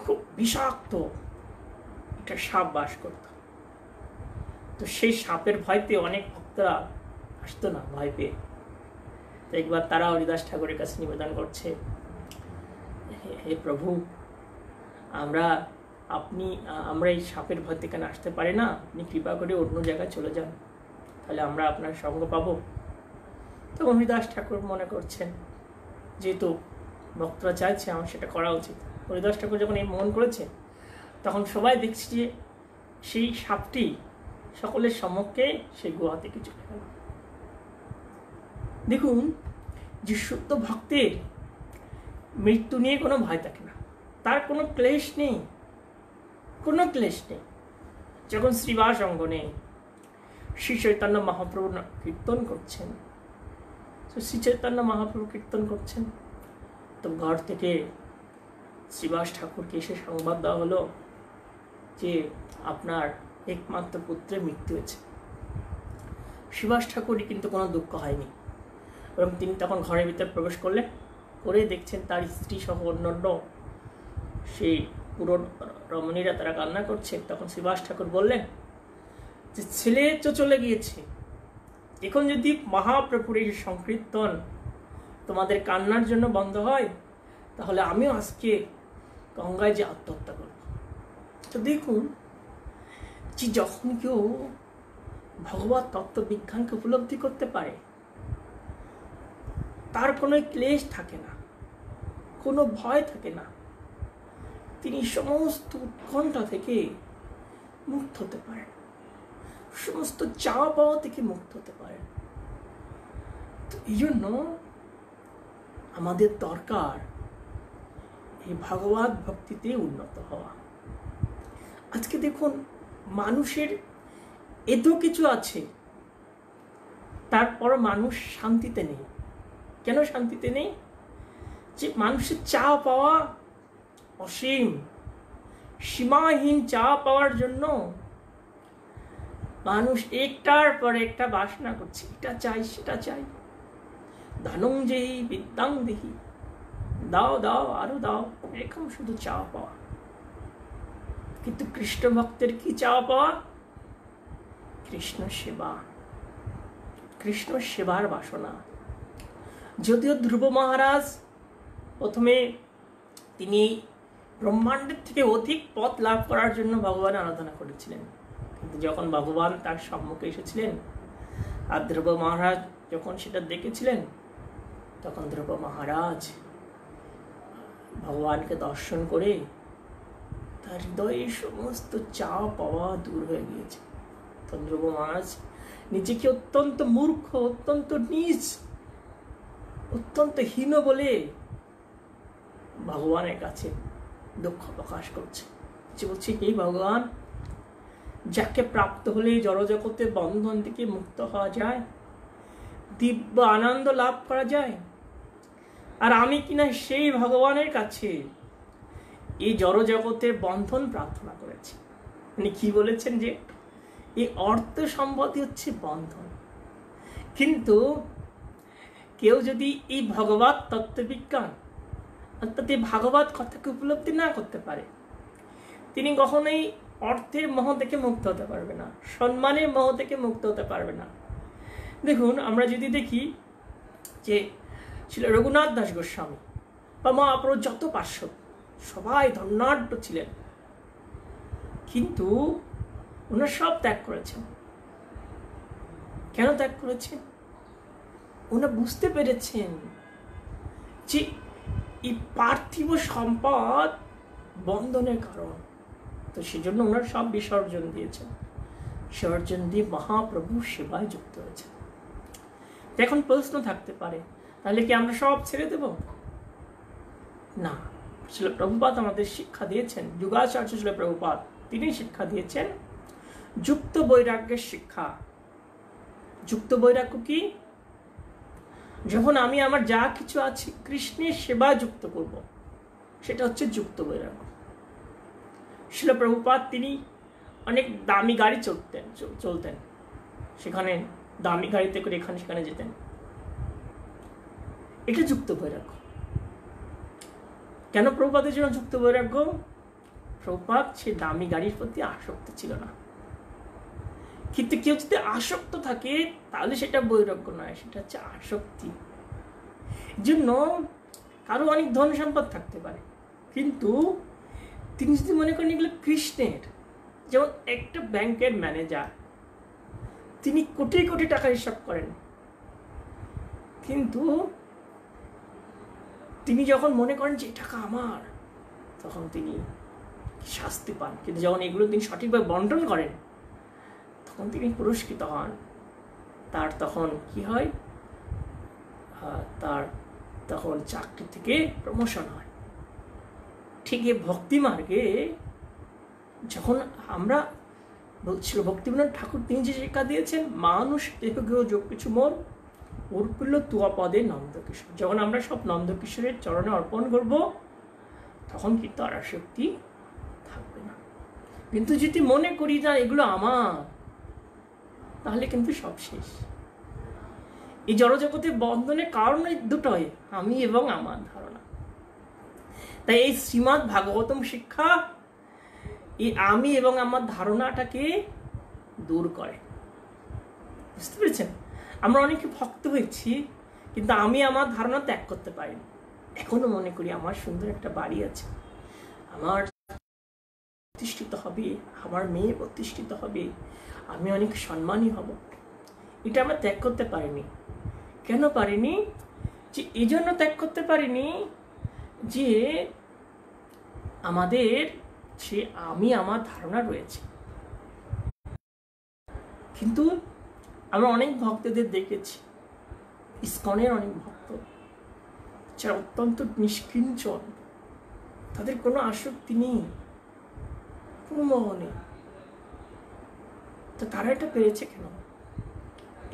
খুব বিষাক্ত একটা সাপ বাস করত। তো সেই সাপের ভয়তে অনেক ভক্তরা আসতো না, ভয় পেয়ে। তো একবার তারা হরিদাস ঠাকুরের কাছে নিবেদন করছে, হে প্রভু, আমরা এই সাপের ভয় থেকে আসতে পারি না, আপনি কৃপা করে অন্য জায়গায় চলে যান, তাহলে আমরা আপনার সঙ্গ পাবো। তো হরিদাস ঠাকুর মনে করছেন যেহেতু ভক্তরা চাইছে আমার সেটা করা উচিত। হরিদাস ঠাকুর যখন এই মন করেছে তখন সবাই দেখছে যে সেই সাপটি সকলের সম্মুখে সেই গুহা থেকে চলে গেল। দেখুন, যে শুদ্ধ ভক্তের মৃত্যু নিয়ে কোনো ভয় থাকে না, তার কোনো ক্লেশ নেই, কোনো ক্লেশ নেই। যখন শ্রীবাস অঙ্গনে শ্রী চৈতন্য মহাপ্রভু কীর্তন করছেন, তো শ্রী চৈতন্য মহাপ্রভু কীর্তন করছেন, তো ঘর থেকে শ্রীবাস ঠাকুরকে এসে সংবাদ দেওয়া হলো যে আপনার একমাত্র পুত্রের মৃত্যু হয়েছে। শ্রীবাস ঠাকুরই কিন্তু কোনো দুঃখ হয়নি, এবং তিনি তখন ঘরের ভিতরে প্রবেশ করলেন, করে দেখছেন তার স্ত্রী সহ অন্যান্য সেই পুরো রমণীরা তারা কান্না করছে। তখন শ্রীবাস ঠাকুর বললেন যে ছেলে তো চলে গিয়েছে, এখন যদি মহাপ্রভুর এই সংকীর্তন তোমাদের কান্নার জন্য বন্ধ হয়, তাহলে আমিও আজকে গঙ্গায় যে আত্মহত্যা করব। তো দেখুন যে যখন কেউ ভগবত তত্ত্ববিজ্ঞানকে উপলব্ধি করতে পারে, তার কোনো ক্লেশ থাকে না, কোনো ভয় থাকে না, তিনি সমস্ত উৎকণ্ঠা থেকে মুক্ত হতে পারেন, সমস্ত চাওয়া পাওয়া থেকে মুক্ত হতে পারেন। তো এই জন্য আমাদের দরকার এই ভগবত ভক্তিতে উন্নত হওয়া। আজকে দেখুন মানুষের এত কিছু আছে, তারপর মানুষ শান্তিতে নেই। কেন শান্তিতে নেই? যে মানুষের চাওয়া পাওয়া অসীম, সীমাহীন চাওয়া পাওয়ার জন্য মানুষ একটার পর একটা বাসনা করছে, এটা চাই সেটা চাই। ধনং যেহি বিদ্যাং দেহি, দাও দাও আরো দাও, এরকম শুধু চাওয়া পাওয়া। কিন্তু কৃষ্ণ ভক্তের কি চাওয়া পাওয়া? কৃষ্ণ সেবা, কৃষ্ণ সেবার বাসনা। যদিও ধ্রুব মহারাজ প্রথমে তিনি ব্রহ্মাণ্ডের থেকে অধিক পথ লাভ করার জন্য ভগবানের আরাধনা করেছিলেন, কিন্তু যখন ভগবান তার সম্মুখে এসেছিলেন আর ধ্রুব মহারাজ যখন সেটা দেখেছিলেন, তখন ধ্রুব মহারাজ ভগবানকে দর্শন করে তার হৃদয়ে সমস্ত চাওয়া পাওয়া দূর হয়ে গিয়েছে। তো ধ্রুব মহারাজ নিজেকে অত্যন্ত মূর্খ, অত্যন্ত নীচ, অত্যন্ত হীন বলে ভগবানের কাছে দুঃখ প্রকাশ করছে। যে বলছে, হে ভগবান, যাকে প্রাপ্ত হলে জড়জগতের বন্ধন থেকে মুক্ত হওয়া যায়, দিব্য আনন্দ লাভ করা যায়, আর আমি কিনা সেই ভগবানের কাছে এই জড়জগতের বন্ধন প্রার্থনা করেছি। উনি কি বলেছেন? যে এই অর্থ সম্পত্তি হচ্ছে বন্ধন। কিন্তু কেউ যদি এই ভগবত তত্ত্ববিজ্ঞান অর্থাৎ এই ভাগবত কথাকে উপলব্ধি না করতে পারে, তিনি কখনোই অর্থের মোহ থেকে মুক্ত হতে পারবে না, সম্মানের মোহ থেকে মুক্ত হতে পারবে না। দেখুন আমরা যদি দেখি যে ছিল রঘুনাথ দাস গোস্বামী বা মহাপ্রভুর যত পার্শ্বদ সবাই ধন্যাঢ্য ছিলেন, কিন্তু ওনারা সব ত্যাগ করেছেন। কেন ত্যাগ করেছেন? ওনারা বুঝতে পেরেছেন যে এই পার্থিব সম্পদ বন্ধনের কারণ। তো সেজন্য ওনারা সব বিসর্জন দিয়েছেন, বিসর্জন দিয়ে মহাপ্রভুর সেবায় যুক্ত হয়েছেন। এখন প্রশ্ন থাকতে পারে, তাহলে কি আমরা সব ছেড়ে দেব? না, শিল প্রভুপাদ আমাদের শিক্ষা দিয়েছেন, যুগাচার্য শিল প্রভুপাদ তিনি শিক্ষা দিয়েছেন যুক্ত বৈরাগ্যের শিক্ষা। যুক্ত বৈরাগ্য কি? যখন আমি আমার যা কিছু আছে কৃষ্ণের সেবা যুক্ত করব, সেটা হচ্ছে যুক্ত বৈরাগ্য। শিল প্রভুপাদ তিনি অনেক দামি গাড়ি চলতেন, সেখানে দামি গাড়িতে করে এখানে সেখানে যেতেন, এটা যুক্ত বৈরাগ্য। কেন প্রভুপাদের জন্য যুক্ত বৈরাগ্য? প্রভুপাদ সে দামি গাড়ির প্রতি আসক্ত ছিল না। কিন্তু কেউ যদি আসক্ত থাকে তাহলে সেটা বৈরাগ্য নয়, সেটা হচ্ছে আসক্তি। জন্য কারো অনেক ধন সম্পদ থাকতে পারে, কিন্তু তিনি যদি মনে করেন এগুলো কৃষ্ণের, যেমন একটা ব্যাংকের ম্যানেজার তিনি কোটি কোটি টাকা হিসাব করেন, কিন্তু তিনি যখন মনে করেন যে টাকা আমার, তখন তিনি শাস্তি পান। কিন্তু যখন এগুলো তিনি সঠিকভাবে বন্টন করেন, তখন তিনি পুরস্কৃত হন। তার তখন কি হয়? তার তখন চাকরি থেকে প্রমোশন হয়। ঠিক এই ভক্তি মার্গে যখন আমরা বলছিল, ভক্তিবিনোদ ঠাকুর তিনি যে শিক্ষা দিয়েছেন, মানুষ দেহগৃহ যোগ কিছু মোর উর্পিল্ল তুয়া পদে নন্দকিশোর। যখন আমরা সব নন্দকিশোরের চরণে অর্পণ করব, তখন কিন্তু আর আসক্তি থাকবে না। কিন্তু যদি মনে করি না এগুলো আমার, তাহলে কিন্তু সব শেষ। এই জড়জগতের বন্ধনের কারণ দুটোই, আমি এবং আমার ধারণা। তাই এই শ্রীমদ্ ভাগবতম শিক্ষা এই আমি এবং আমার ধারণাটাকে দূর করে। বুঝতে পেরেছেন? আমরা অনেকে ভক্ত হয়েছি, কিন্তু আমি আমার ধারণা ত্যাগ করতে পারিনি। এখনো মনে করি আমার সুন্দর একটা বাড়ি আছে, আমার প্রতিষ্ঠিত হবে, আমার মেয়ে প্রতিষ্ঠিত হবে, আমি অনেক সম্মানী হব, এটা আমরা ত্যাগ করতে পারিনি। কেন পারিনি? যে এই জন্য ত্যাগ করতে পারিনি যে আমাদের যে আমি আমার ধারণা রয়েছে। কিন্তু আমরা অনেক ভক্তদের দেখেছি, ইসকনের অনেক ভক্ত যারা অত্যন্ত নিষ্কিঞ্চন, তাদের কোনো আসক্তি নেই, কোনো মোহ নেই। তো তারা এটা পেরেছে কেন?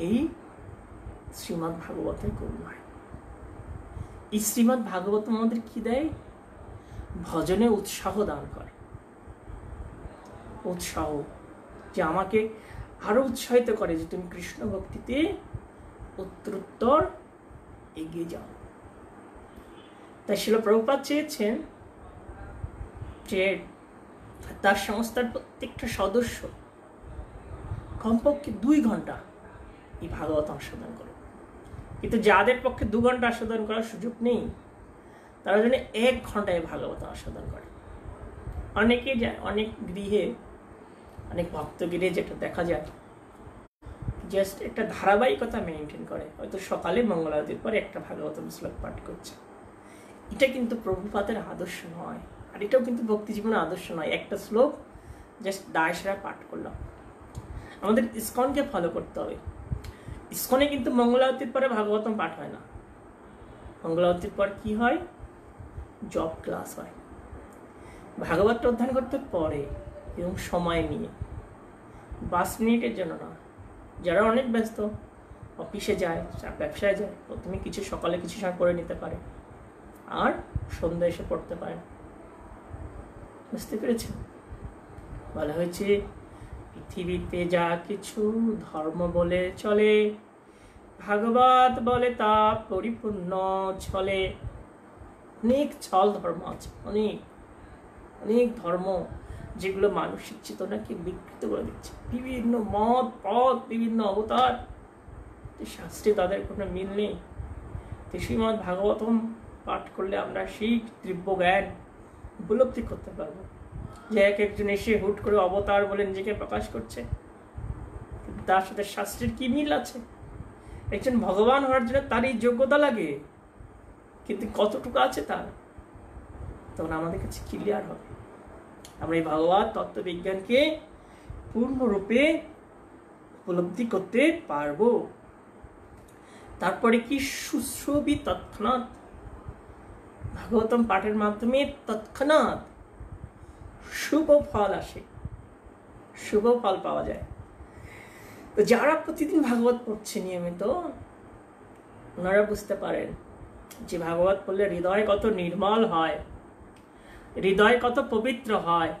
এই শ্রীমদ্ ভাগবতের করুণায়। এই শ্রীমদ্ ভাগবত আমাদের কি দেয়? ভজনে উৎসাহ দান করে। উৎসাহ, যে আমাকে আরো উৎসাহিত করে যে তুমি কৃষ্ণ ভক্তিতে উত্তরোত্তর এগিয়ে যাও। তাই শিল প্রভুপাদ চেয়েছেন যে তার সংস্থার প্রত্যেকটা সদস্য কমপক্ষে 2 ঘন্টা এই ভাগবত আস্বাদন করে। কিন্তু যাদের পক্ষে 2 ঘন্টা আস্বাদন করার সুযোগ নেই, তারা যেন 1 ঘন্টায় ভাগবত আস্বাদন করে। অনেকে যায়, অনেক গৃহে, অনেক ভক্তগৃহে যেটা দেখা যায়, জাস্ট একটা ধারাবাহিকতা মেনটেন করে। হয়তো সকালে মঙ্গলারতির পরে একটা ভাগবত শ্লোক পাঠ করছে। এটা কিন্তু প্রভুপাদের আদর্শ নয়, আর এটাও কিন্তু ভক্তি জীবনের আদর্শ নয়। একটা শ্লোক জাস্ট দায়সারা পাঠ করলাম। আমাদের ইসকনকে ফলো করতে হবে। ইসকনে কিন্তু মঙ্গলারতির পরে ভাগবতম পাঠ হয় না। মঙ্গলারতির পর কি হয়? জব ক্লাস হয়। ভাগবতটা অধ্যয়ন করতে পরে এবং সময় নিয়ে, 5 মিনিটের জন্য না। যারা অনেক ব্যস্ত, অফিসে যায়, ব্যবসায় যায়, প্রথমে কিছু সকালে কিছু সময় পড়ে নিতে পারে, আর সন্ধ্যা এসে পড়তে পারে। বুঝতে পেরেছেন? বলা হয়েছে পৃথিবীতে যা কিছু ধর্ম বলে চলে, ভাগবত বলে তা পরিপূর্ণ চলে। অনেক ছল ধর্ম আছে, অনেক অনেক ধর্ম যেগুলো মানসিক চেতনাকে বিকৃত করে দিচ্ছে। বিভিন্ন মত পথ, বিভিন্ন অবতার, শাস্ত্রে তাদের কোনো মিল নেই। শ্রীমদ্ ভাগবতম পাঠ করলে আমরা সেই তীব্র জ্ঞান উপলব্ধি করতে পারবো যে একজন এসে হুট করে অবতার বলে নিজেকে প্রকাশ করছে, কিন্তু তার সাথে শাস্ত্রের কি মিল আছে? একজন ভগবান হওয়ার জন্য তার এই যোগ্যতা লাগে, কিন্তু কতটুকু আছে তার, তখন আমাদের কাছে ক্লিয়ার হবে। আমরা এই ভগবত তত্ত্ববিজ্ঞানকে পূর্ণরূপে উপলব্ধি করতে পারবো। তারপরে কি? শুশ্রূবি তৎক্ষণাৎ। ভাগবতম পাঠের মাধ্যমে তৎক্ষণাৎ শুভ ফল আসে, শুভ ফল পাওয়া যায়। তো যারা প্রতিদিন ভাগবত পড়ছে নিয়মিত, ওনারা বুঝতে পারেন যে ভাগবত পড়লে হৃদয় কত নির্মল হয়, হৃদয় কত পবিত্র হয়।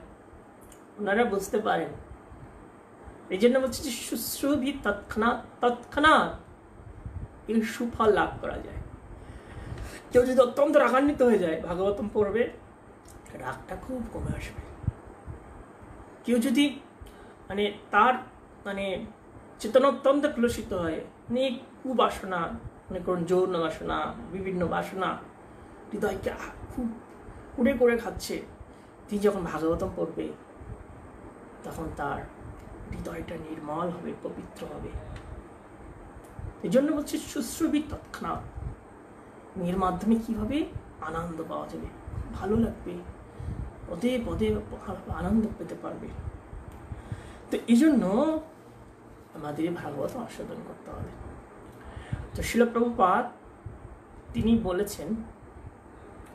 ওনারা বুঝতে পারেন। এই জন্য বলছে যে শুশ্রূবি তৎক্ষণাৎ, তৎক্ষণাৎ এই সুফল লাভ করা যায়। কেউ যদি অত্যন্ত রাগান্বিত হয়ে যায়, ভাগবতম পড়বে, রাগটা খুব কমে আসবে। কেউ যদি তার চেতনা অত্যন্ত ক্লুষিত হয়, অনেক কুবাসনা, মনে করুন যৌন বাসনা, বিভিন্ন বাসনা হৃদয়কে খুব কুড়ে করে খাচ্ছে, তিনি যখন ভাগবতম পড়বে তখন তার হৃদয়টা নির্মল হবে, পবিত্র হবে। এই জন্য বলছে শুশ্রূবি তৎক্ষণাৎ। এর মাধ্যমে কি হবে? আনন্দ পাওয়া যাবে, ভালো লাগবে, পদে পদে আনন্দ পেতে পারবে। তো এই জন্য আমাদের ভাগবত আস্বাদন করতে হবে। তো শিল প্রভুপাদ তিনি বলেছেন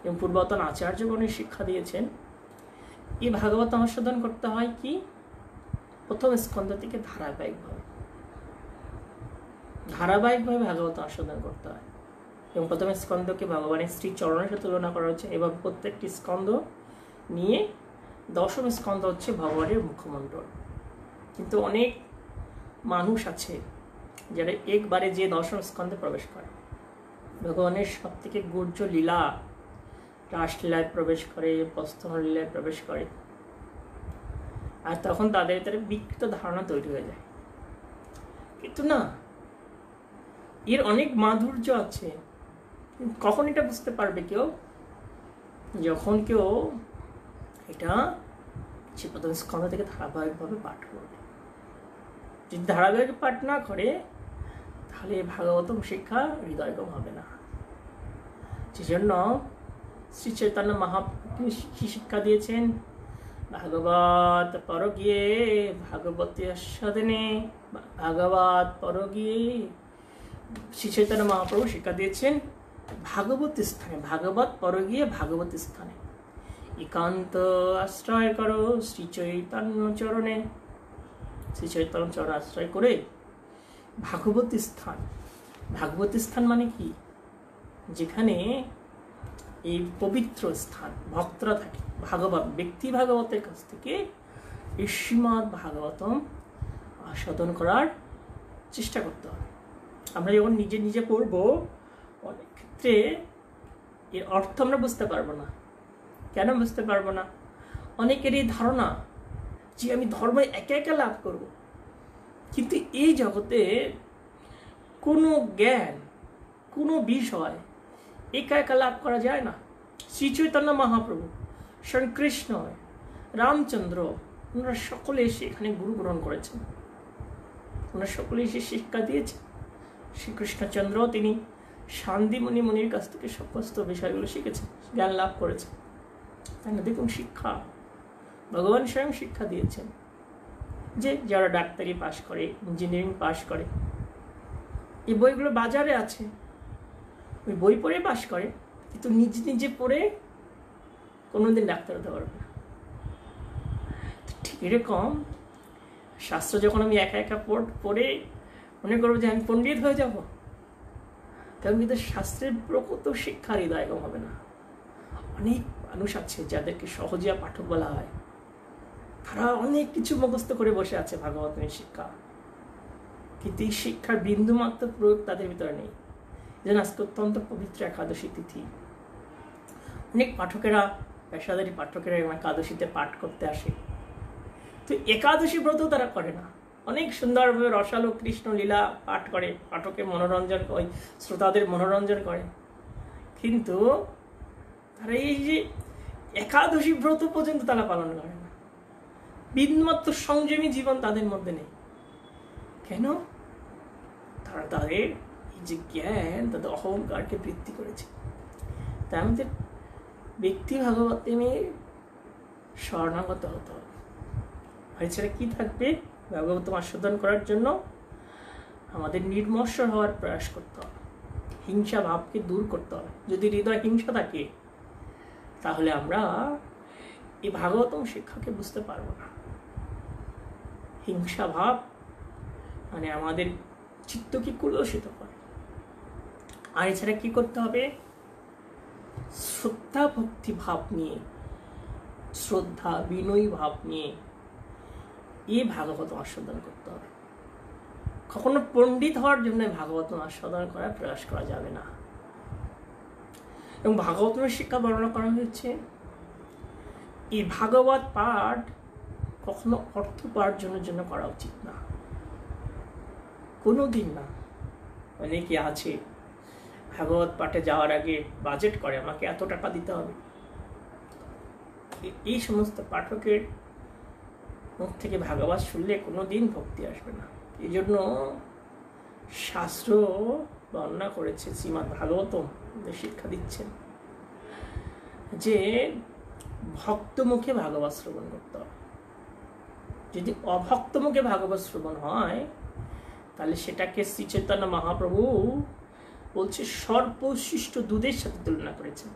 এবং পূর্বতন আচার্যগণের শিক্ষা দিয়েছেন, এই ভাগবত আস্বাদন করতে হয় কি? প্রথম স্কন্ধ থেকে ধারাবাহিকভাবে ভাগবত আস্বাদন করতে হয়। এবং প্রথম স্কন্ধকে ভগবানের শ্রী চরণের সাথে তুলনা করা হচ্ছে, এবং প্রত্যেকটি স্কন্ধ নিয়ে 10ম স্কন্ধ হচ্ছে ভগবানের মুখমণ্ডল। কিন্তু অনেক মানুষ আছে যারা একবারে যে 10ম স্কন্ধে প্রবেশ করে, ভগবানের সব থেকে গুহ্য লীলা, রাসলীলায় প্রবেশ করে, প্রস্থন লীলায় প্রবেশ করে, আর তখন তাদের বিকৃত ধারণা তৈরি হয়ে যায়। কিন্তু না, এর অনেক মাধুর্য আছে। কখন এটা বুঝতে পারবে কেউ? যখন কেউ এটা সে প্রথম স্কন্ধ থেকে ধারাবাহিকভাবে পাঠ করবে। যদি ধারাবাহিক পাঠ না করে তাহলে ভাগবতম শিক্ষা হৃদয়গম হবে না। সেজন্য শ্রী চৈতন্য মহাপ্রভু কি শিক্ষা দিয়েছেন? ভাগবত পর গিয়ে ভাগবতী আস্বাদনে, ভাগবত পর গিয়ে শ্রী চৈতন্য মহাপ্রভু শিক্ষা দিয়েছেন ভাগবত স্থানে, ভাগবত পর গিয়ে ভাগবত স্থানে একান্ত আশ্রয় করো শ্রী চৈতন্য চরণে। শ্রী চৈতন্য চরণ আশ্রয় করে ভাগবত স্থান, ভাগবত স্থান মানে কি? যেখানে এই পবিত্র স্থান ভক্তরা থাকে, ভাগবত ব্যক্তি ভাগবতের কাছ থেকে এই শ্রীমদ্ ভাগবতম আস্বাদন করার চেষ্টা করতে হবে। আমরা যখন নিজে নিজে পড়বো অনেক ক্ষেত্রে এর অর্থ আমরা বুঝতে পারবো না। কেন বুঝতে পারবো না? অনেকেরই ধারণা যে আমি ধর্ম একা একা লাভ করব, কিন্তু এই জগতে কোনো জ্ঞান, কোনো বিষয় একা একা লাভ করা যায় না। শ্রী চৈতন্য মহাপ্রভু, স্বয়ং কৃষ্ণ, রামচন্দ্র, ওনারা সকলে এসে এখানে গুরু গ্রহণ করেছেন। ওনারা সকলে এসে শিক্ষা দিয়েছেন। শ্রীকৃষ্ণচন্দ্র তিনি শান্তিমণি মুনির কাছ থেকে সমস্ত বিষয়গুলো শিখেছেন, জ্ঞান লাভ করেছেন। তাই না? দেখুন, শিক্ষা ভগবান স্বয়ং শিক্ষা দিয়েছেন যে যারা ডাক্তারি পাশ করে, ইঞ্জিনিয়ারিং পাশ করে, এই বইগুলো বাজারে আছে, ওই বই পড়ে পাশ করে, কিন্তু নিজে নিজে পড়ে কোনোদিন ডাক্তার হতে পারবে না। ঠিক এরকম শাস্ত্র যখন আমি একা একা পড়ে মনে করবো যে আমি পণ্ডিত হয়ে যাব, তখন কিন্তু শাস্ত্রের প্রকৃত শিক্ষার হৃদয়গম হবে না। অনেক মানুষ আছে যাদেরকে সহজিয়া পাঠক বলা হয়, তারা অনেক কিছু মুখস্থ করে বসে আছে ভাগবতের শিক্ষা, কিন্তু এই শিক্ষার বিন্দুমাত্র প্রয়োগ তাদের ভিতরে নেই। যেন আজকে অত্যন্ত পবিত্র একাদশী তিথি, অনেক পাঠকেরা, পেশাদারী পাঠকেরা একাদশীতে পাঠ করতে আসে, তো একাদশী ব্রত তারা করে না। অনেক সুন্দরভাবে রসালো কৃষ্ণ লীলা পাঠ করে, পাঠকের মনোরঞ্জন, ওই শ্রোতাদের মনোরঞ্জন করে, কিন্তু তারা এই যে একাদশী ব্রত পর্যন্ত তারা পালন করে না। বিন্দুমাত্র সংযমী জীবন তাদের মধ্যে নেই। কেন? তারা তাদের এই যে জ্ঞান, তাদের অহংকারকে বৃদ্ধি করেছে। তাই আমাদের ব্যক্তি ভাগবতেমে শরণাগত হতে হবে। আর এছাড়া কি থাকবে? ভাগবতম আস্বাদন করার জন্য আমাদের নির্মৎসর হওয়ার প্রয়াস করতে হবে, হিংসা ভাবকে দূর করতে হবে। যদি হৃদয় হিংসা থাকে তাহলে আমরা এই ভাগবতম শিক্ষাকে বুঝতে পারবো না। হিংসা ভাব মানে আমাদের চিত্তকে কুলসিত করে। আর এছাড়া কি করতে হবে? শ্রদ্ধা ভক্তি ভাব নিয়ে, শ্রদ্ধা বিনয়ী ভাব নিয়ে এই ভাগবতম আস্বাদন করতে হবে। কখনো পণ্ডিত হওয়ার জন্য ভাগবতম আস্বাদন করার প্রয়াস করা যাবে না। এবং ভাগবতের শিক্ষা বর্ণনা করা হয়েছে, এই ভাগবত পাঠ কখনো অর্থ উপার্জনের জন্য করা উচিত না, কোনোদিন না। অনেকে আছে ভাগবত পাঠে যাওয়ার আগে বাজেট করে, আমাকে এত টাকা দিতে হবে। এই সমস্ত পাঠকের মুখ থেকে ভাগবত শুনলে কোনোদিন ভক্তি আসবে না। এই জন্য শাস্ত্র বর্ণনা করেছে, শ্রীমদ্ ভাগবতম শিক্ষা দিচ্ছেন যে ভক্ত মুখে ভাগবত শ্রবণ করতে হবে। যদি অভক্ত মুখে ভাগবত শ্রবণ হয় তাহলে সেটাকে শ্রী চৈতন্য মহাপ্রভু বলছে সর্বশ্রেষ্ঠ দুধের সাথে তুলনা করেছেন।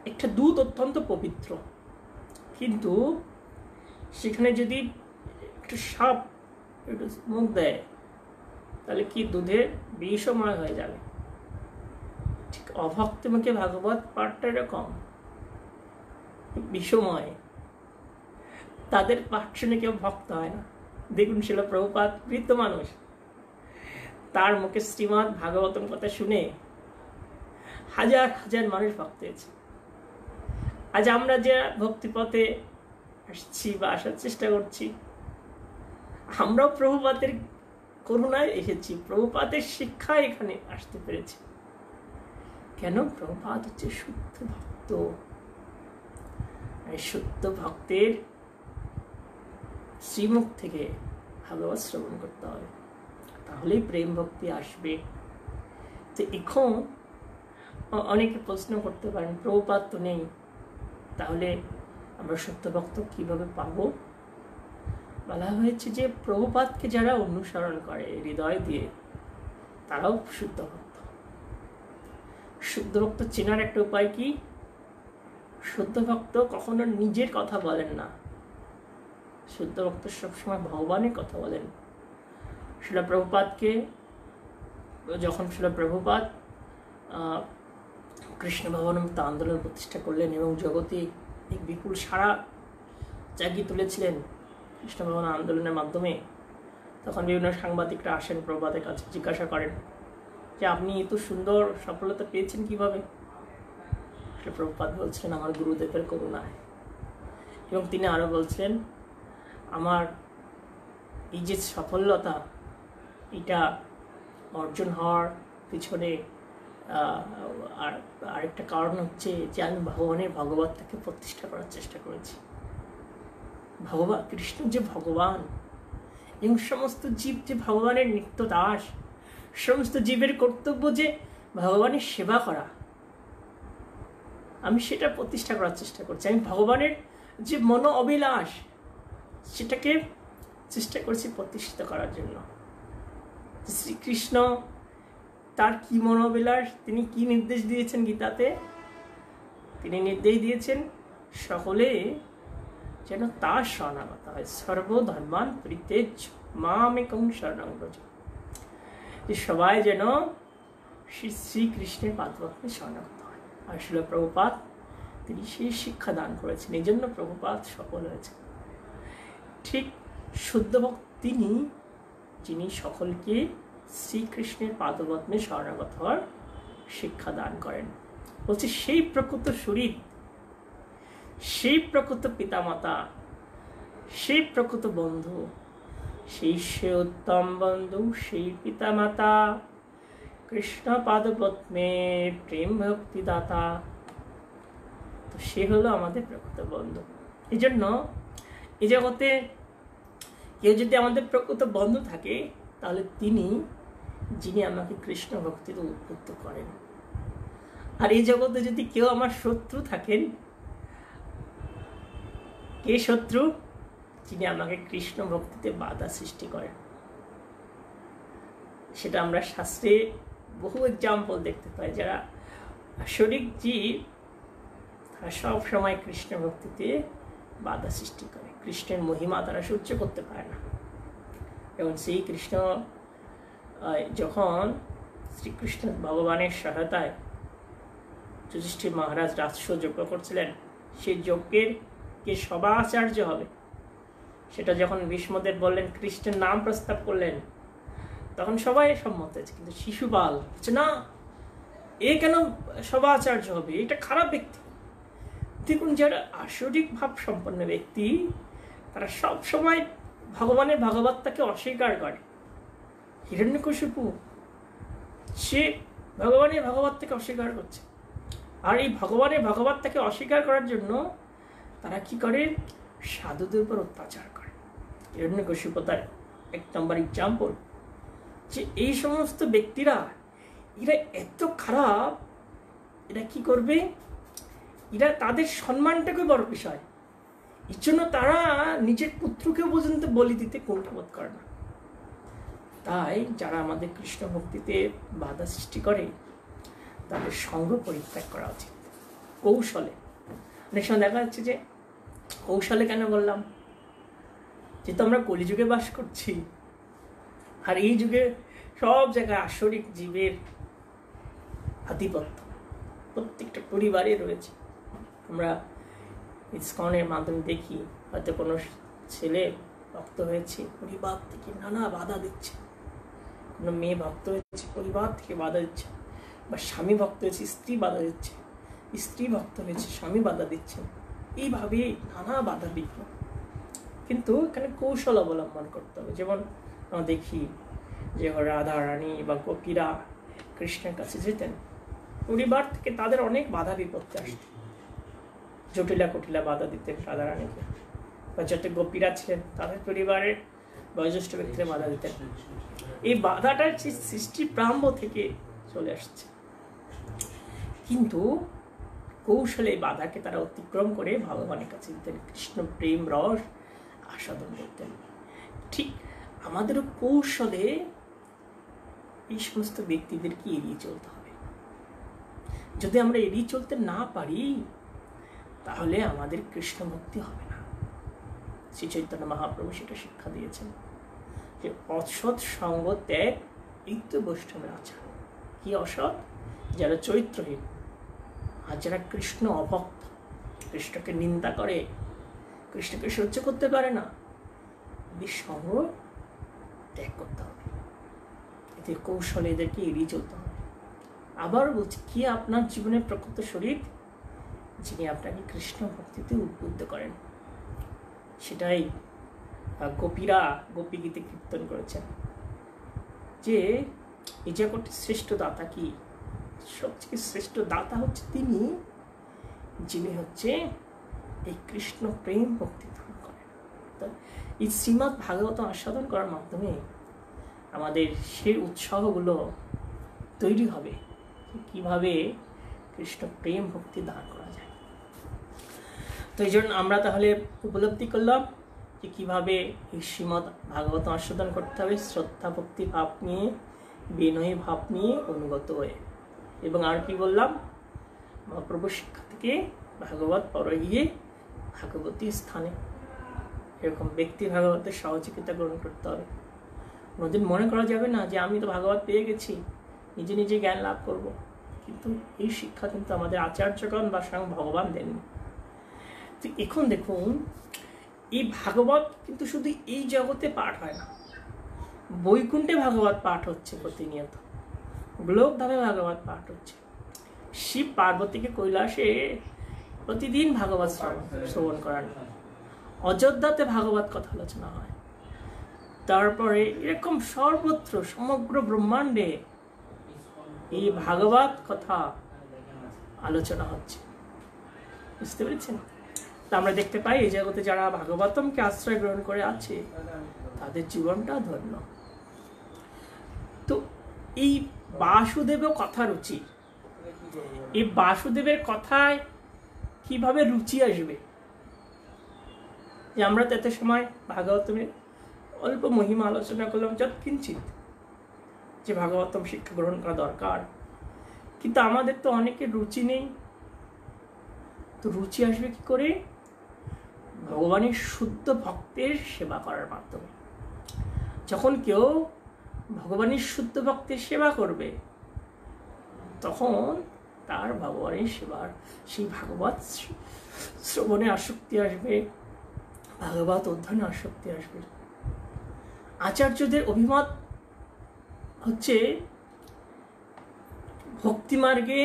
একটা দুধ অত্যন্ত পবিত্র, কিন্তু সেখানে যদি একটু সাপ একটু মুখ দেয় তাহলে কি দুধের বিষময় হয়ে যাবে। ঠিক অভক্ত মুখে ভাগবত পাঠটা এরকম বিষময়, তাদের পাঠ শুনে কেউ ভক্ত হয় না। দেখুন শিল প্রভুপাদ বৃদ্ধ মানুষ, তার মুখে শ্রীমদ্ ভাগবতম কথা শুনে হাজার হাজার মানুষ ভক্ত হয়েছে। আজ আমরা যে ভক্তিপথে আসছি বা আসার চেষ্টা করছি, আমরাও প্রভুপাদের করুণায় এসেছি, প্রভুপাদের শিক্ষা এখানে আসতে পেরেছি। কেন? প্রভুপাদ হচ্ছে শুদ্ধ ভক্ত। শুদ্ধ ভক্তের শ্রীমুখ থেকে ভাগবত শ্রবণ করতে হবে, তাহলেই প্রেম ভক্তি আসবে। তো এখন অনেকে প্রশ্ন করতে পারেন, প্রভুপাদ তো নেই, তাহলে আমরা সত্য ভক্ত কিভাবে পাবো? বলা হয়েছে যে প্রভুপাদকে যারা অনুসরণ করে হৃদয় দিয়ে, তারাও শুদ্ধ ভক্ত। শুদ্ধ ভক্ত চেনার একটা উপায় কি? শুদ্ধ ভক্ত কখনো নিজের কথা বলেন না, শুদ্ধ ভক্ত সবসময় ভগবানের কথা বলেন। শিলা প্রভুপাদকে যখন শিলা প্রভুপাদ কৃষ্ণ ভবনমুক্ত আন্দোলন প্রতিষ্ঠা করলেন এবং জগতে এক বিপুল সারা জাগিয়ে তুলেছিলেন কৃষ্ণ ভবন আন্দোলনের মাধ্যমে, তখন বিভিন্ন সাংবাদিকরা আসেন প্রভুপাদের কাছে, জিজ্ঞাসা করেন যে আপনি এত সুন্দর সফলতা পেয়েছেন কিভাবে? প্রভুপাদ বলছিলেন আমার গুরুদেবের করুণায়। এবং তিনি আরো বলছিলেন আমার এই যে সফলতা, এটা অর্জন হওয়ার পিছনে আরেকটা কারণ হচ্ছে যে আমি ভগবানের ভাগবতটাকে প্রতিষ্ঠা করার চেষ্টা করেছি। ভগবান কৃষ্ণ যে ভগবান এবং সমস্ত জীব যে ভগবানের নিত্য দাস, সমস্ত জীবের কর্তব্য যে ভগবানের সেবা করা, আমি সেটা প্রতিষ্ঠা করার চেষ্টা করছি। আমি ভগবানের যে মন অবিলাস, সেটাকে চেষ্টা করছি প্রতিষ্ঠিত করার জন্য। শ্রীকৃষ্ণ তার কি মনোবিলাস, তিনি কি নির্দেশ দিয়েছেন গীতাতে? তিনি নির্দেশ দিয়েছেন সকলে যেন তার শরণাগত হয়, সর্বধর্মান পরিত্যজ্য মামেকং শরণং ব্রজ, যে সবাই যেন শ্রীকৃষ্ণের পাদপদ্মে শরণাগত হয়। আর শিল প্রভুপাদ তিনি সেই শিক্ষা দান করেছেন, এই জন্য প্রভুপাদ সফল হয়েছে। ঠিক শুদ্ধ ভক্ত তিনি, যিনি সকলকে শ্রীকৃষ্ণের পাদপদ্মে শরণাগত হওয়ার শিক্ষা দান করেন। বলছে সেই প্রকৃত শরীর, সেই প্রকৃত পিতামাতা, সেই প্রকৃত বন্ধু, সেই সে উত্তম বন্ধু, সেই পিতামাতা, কৃষ্ণ পাদপদ্মে প্রেম ভক্তি দাতা। তো সে হলো আমাদের প্রকৃত বন্ধু। এই জন্য এই জগতে কেউ যদি আমাদের প্রকৃত বন্ধু থাকে, তাহলে তিনি, যিনি আমাকে কৃষ্ণ ভক্তিতে উদ্বুদ্ধ করেন। আর এই জগতে যদি কেউ আমার শত্রু থাকেন, কে শত্রু? যিনি আমাকে কৃষ্ণ ভক্তিতে বাধা সৃষ্টি করেন। সেটা আমরা শাস্ত্রে বহু এক্সাম্পল দেখতে পাই। যারা আসরিক জীব, তারা সব সময় কৃষ্ণ ভক্তিতে বাধা সৃষ্টি করে, কৃষ্ণের মহিমা তারা সহ্য করতে পারে না। এবং সেই কৃষ্ণ যখন শ্রীকৃষ্ণ ভগবানের সহায়তায় যুধিষ্ঠির মহারাজ রাজস্ব যজ্ঞ করছিলেন, সেই যজ্ঞের কে সভাচার্য হবে সেটা যখন ভীষ্মদেব বললেন, কৃষ্ণের নাম প্রস্তাব করলেন, তখন সবাই সম্মত হয়েছে। কিন্তু শিশুপাল বলছে না, এ কেন সভাচার্য হবে, এটা খারাপ ব্যক্তি। দেখুন, যারা আসরিক ভাব সম্পন্ন ব্যক্তি, তারা সব সময় ভগবানের ভাগবতটাকে অস্বীকার করে। হিরণ্যকশিপু সে ভগবানের ভাগবতটাকে অস্বীকার করছে, আর এই ভগবানের ভাগবতটাকে অস্বীকার করার জন্য তারা কি করে? সাধুদের উপর অত্যাচার করে। হিরণ্যকশিপু তার এক নম্বর এক্সাম্পল। যে এই সমস্ত ব্যক্তিরা, এরা এত খারাপ, এরা কি করবে? এরা তাদের সম্মানটাকে বড় বিষয়, এর জন্য তারা নিজের পুত্রকে পর্যন্ত বলি দিতে কুণ্ঠাবোধ করে না। তাই যারা আমাদের কৃষ্ণ ভক্তিতে বাধা সৃষ্টি করে, তাদের সঙ্গ পরিত্যাগ করা উচিত কৌশলে। অনেক সময় দেখা যাচ্ছে যে, কৌশলে কেন বললাম? যেহেতু আমরা কলিযুগে বাস করছি, আর এই যুগে সব জায়গায় আসরিক জীবের আধিপত্য প্রত্যেকটা পরিবারে রয়েছে। আমরা ইসকনের মাধ্যমে দেখি, হয়তো কোনো ছেলে ভক্ত হয়েছে, পরিবার থেকে নানা বাধা দিচ্ছে। কোনো মেয়ে ভক্ত হয়েছে, পরিবার থেকে বাধা দিচ্ছে। বা স্বামী ভক্ত হয়েছে, স্ত্রী বাধা দিচ্ছে। স্ত্রী ভক্ত হয়েছে, স্বামী বাধা দিচ্ছে। এইভাবে নানা বাধা বিঘ্ন। কিন্তু এখানে কৌশল অবলম্বন করতে হবে। যেমন আমরা দেখি যে রাধা রানী বা গোপীরা কৃষ্ণের কাছে যেতেন, পরিবার থেকে তাদের অনেক বাধা বিপত্তি আসত, জটিলা কটিলা বাধা দিতেন রাধা রানীকে, বা যত গোপীরা ছিলেন তাদের পরিবারের বয়োজ্যেষ্ঠ ব্যক্তিরা বাধা দিতেন। এই বাধাটার যে সৃষ্টি প্রারম্ভ থেকে চলে আসছে, কিন্তু কৌশলে এই বাধাকে তারা অতিক্রম করে ভগবানের কাছে দিতেন, কৃষ্ণ প্রেম রস আস্বাদন করতেন। ঠিক আমাদেরও কৌশলে এই সমস্ত ব্যক্তিদেরকে এড়িয়ে চলতে হবে। যদি আমরা এড়িয়ে চলতে না পারি তাহলে আমাদের কৃষ্ণ ভক্তি হবে না। শ্রী চৈতন্য মহাপ্রভু সেটা শিক্ষা দিয়েছেন যে অসৎ সঙ্গ ত্যাগ এই তো বৈষ্ণবের আচার। কি অসৎ? যারা চরিত্রহীন আর যারা কৃষ্ণ অভক্ত, কৃষ্ণকে নিন্দা করে, কৃষ্ণকে সহ্য করতে পারে না, এদের সঙ্গ ত্যাগ করতে হবে, এদের কৌশলে এদেরকে এড়িয়ে চলতে হবে। আবার বলছি, কি আপনার জীবনের প্রকৃত শরীর? যিনি আপনাকে কৃষ্ণ ভক্তিতে উদ্বুদ্ধ করেন। সেটাই গোপীরা গোপী গীতে কীর্তন করেছেন যে এই জগৎ শ্রেষ্ঠ দাতা কি? সবচেয়ে শ্রেষ্ঠ দাতা হচ্ছে তিনি, যিনি হচ্ছে এই কৃষ্ণ প্রেম ভক্তি দান করেন। এই শ্রীমদ্ ভাগবত আস্বাদন করার মাধ্যমে আমাদের সেই উৎসাহগুলো তৈরি হবে কিভাবে কৃষ্ণ প্রেম ভক্তি দান করা যায়। তো এই জন্য আমরা তাহলে উপলব্ধি করলাম যে কীভাবে এই শ্রীমদ্ ভাগবত আস্বাদন করতে হবে, শ্রদ্ধা ভক্তি ভাব নিয়ে, বিনয়ী ভাব নিয়ে, অনুগত হয়ে। এবং আর কি বললাম, মহাপ্রভু শিক্ষা থেকে ভাগবত পরে গিয়ে ভাগবতী স্থানে এরকম ব্যক্তি ভাগবতের সহযোগিতা গ্রহণ করতে হবে। কোনোদিন মনে করা যাবে না যে আমি তো ভাগবত পেয়ে গেছি, নিজে নিজে জ্ঞান লাভ করব। কিন্তু এই শিক্ষা কিন্তু আমাদের আচার্যগণ বা স্বয়ং ভগবান দেননি। তো এখন দেখুন, এই ভাগবত কিন্তু শুধু এই জগতে পাঠ হয় না, বৈকুণ্ঠে ভাগবত পাঠ হচ্ছে প্রতিনিয়ত, গোলকধামে ভাগবত পাঠ হচ্ছে, শিব পার্বতীকে কৈলাসে প্রতিদিন ভাগবত শ্রবণ করান, অযোধ্যাতে ভাগবত কথা আলোচনা হয়, তারপরে এরকম সর্বত্র সমগ্র ব্রহ্মাণ্ডে এই ভাগবত কথা আলোচনা হচ্ছে। বুঝতে পেরেছেন? তা আমরা দেখতে পাই এই জগতে যারা ভাগবতমকে আশ্রয় গ্রহণ করে আছে তাদের জীবনটা ধন্য। তো এই বাসুদেব কথা রুচি, এই বাসুদেবের কথায় কিভাবে রুচি আসবে? যে আমরা তো এত সময় ভাগবতমের অল্প মহিমা আলোচনা করলাম, যৎকিঞ্চিত যে ভাগবতম শিক্ষা গ্রহণ করা দরকার, কিন্তু আমাদের তো অনেকের রুচি নেই। তো রুচি আসবে কি করে? ভগবানের শুদ্ধ ভক্তের সেবা করার মাধ্যমে। যখন কেউ ভগবানের শুদ্ধ ভক্তের সেবা করবে তখন তার ভগবানের সেবার সেই ভাগবত শ্রবণে আসক্তি আসবে, ভাগবত অধ্যয়নে আসক্তি আসবে। আচার্যদের অভিমত হচ্ছে ভক্তিমার্গে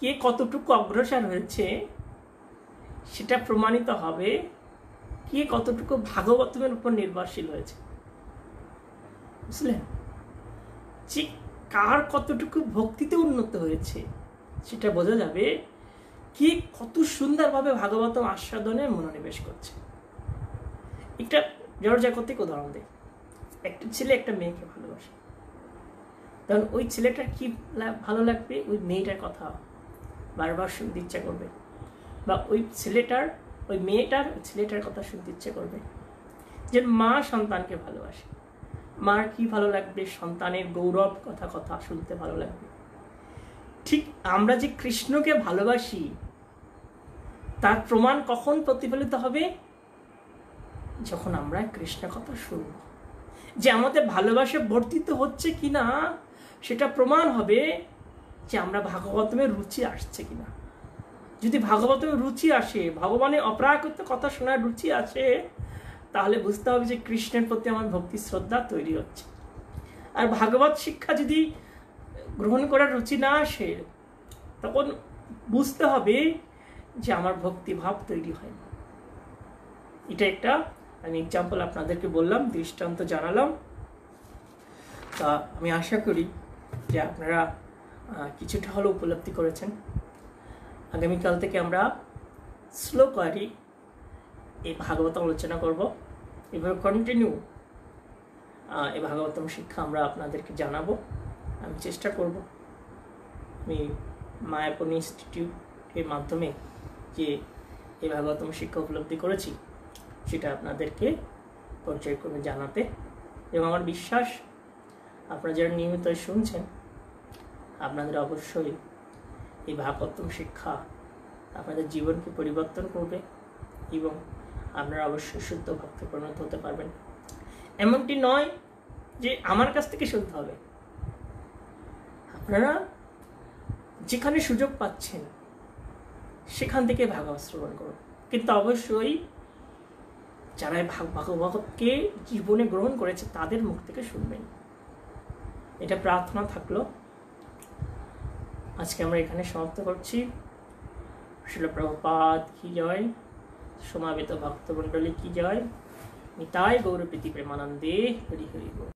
কে কতটুকু অগ্রসর হয়েছে সেটা প্রমাণিত হবে কে কতটুকু ভাগবতমের উপর নির্ভরশীল হয়েছে। বুঝলেন? যে কার কতটুকু ভক্তিতে উন্নত হয়েছে সেটা বোঝা যাবে কে কত সুন্দরভাবে ভাগবতম আস্বাদনে মনোনিবেশ করছে। একটা জড়জাগতিক উদাহরণ দেয়, একটা ছেলে একটা মেয়েকে ভালোবাসে, তখন ওই ছেলেটার কি ভালো লাগবে? ওই মেয়েটার কথা বারবার শুনতে ইচ্ছা করবে, বা ওই ছেলেটার ওই মেয়েটার ছেলেটার কথা শুনতে ইচ্ছে করবে। যে মা সন্তানকে ভালোবাসে, মার কি ভালো লাগবে? সন্তানের গৌরব কথা কথা শুনতে ভালো লাগবে। ঠিক আমরা যে কৃষ্ণকে ভালোবাসি তার প্রমাণ কখন প্রতিফলিত হবে? যখন আমরা কৃষ্ণের কথা শুনব। যে আমাদের ভালোবাসা বর্ধিত হচ্ছে কিনা সেটা প্রমাণ হবে যে আমরা ভাগবতমের রুচি আসছে কিনা। যদি ভাগবতমের রুচি আসে, ভগবানের অপ্রাকৃত কথা শোনার রুচি আসে, তাহলে বুঝতে হবে যে কৃষ্ণের প্রতি আমার ভক্তি শ্রদ্ধা তৈরি হচ্ছে। আর ভাগবত শিক্ষা যদি গ্রহণ করার রুচি না আসে তখন বুঝতে হবে যে আমার ভক্তি ভাব তৈরি হয় না। এটা একটা আমি এক্সাম্পল আপনাদেরকে বললাম, দৃষ্টান্ত জানালাম। তা আমি আশা করি যে আপনারা কিছুটা হলেও উপলব্ধি করেছেন। আগামীকাল থেকে আমরা শ্লোকারি এই ভাগবত আলোচনা করব। এভাবে কন্টিনিউ এই ভাগবতম শিক্ষা আমরা আপনাদেরকে জানাবো। আমি চেষ্টা করব আমি মায়াপুর ইনস্টিটিউটের মাধ্যমে যে এই ভাগবতম শিক্ষা উপলব্ধি করেছি সেটা আপনাদেরকে পর্যায়ক্রমে জানাতে, এবং আমার বিশ্বাস আপনারা যারা নিয়মিত শুনছেন আপনাদের অবশ্যই এই ভাগবতম শিক্ষা আপনাদের জীবনকে পরিবর্তন করবে এবং আপনারা অবশ্যই শুদ্ধ ভক্তে পরিণত হতে পারবেন। এমনটি নয় যে আমার কাছ থেকে শুনতে হবে, আপনারা যেখানে সুযোগ পাচ্ছেন সেখান থেকে ভাগবত শ্রবণ করুন, কিন্তু অবশ্যই যারা ভাগবতকে জীবনে গ্রহণ করেছে তাদের মুখ থেকে শুনবেন। এটা প্রার্থনা থাকলো। আজকে আমরা এখানে সমাপ্ত করছি। শিল প্রভুপাদ কি জয়, সমাবেত ভক্তমণ্ডলী কি জয়, নিতাই গৌরপ্রীতি প্রেমানন্দে হরি হরি বল।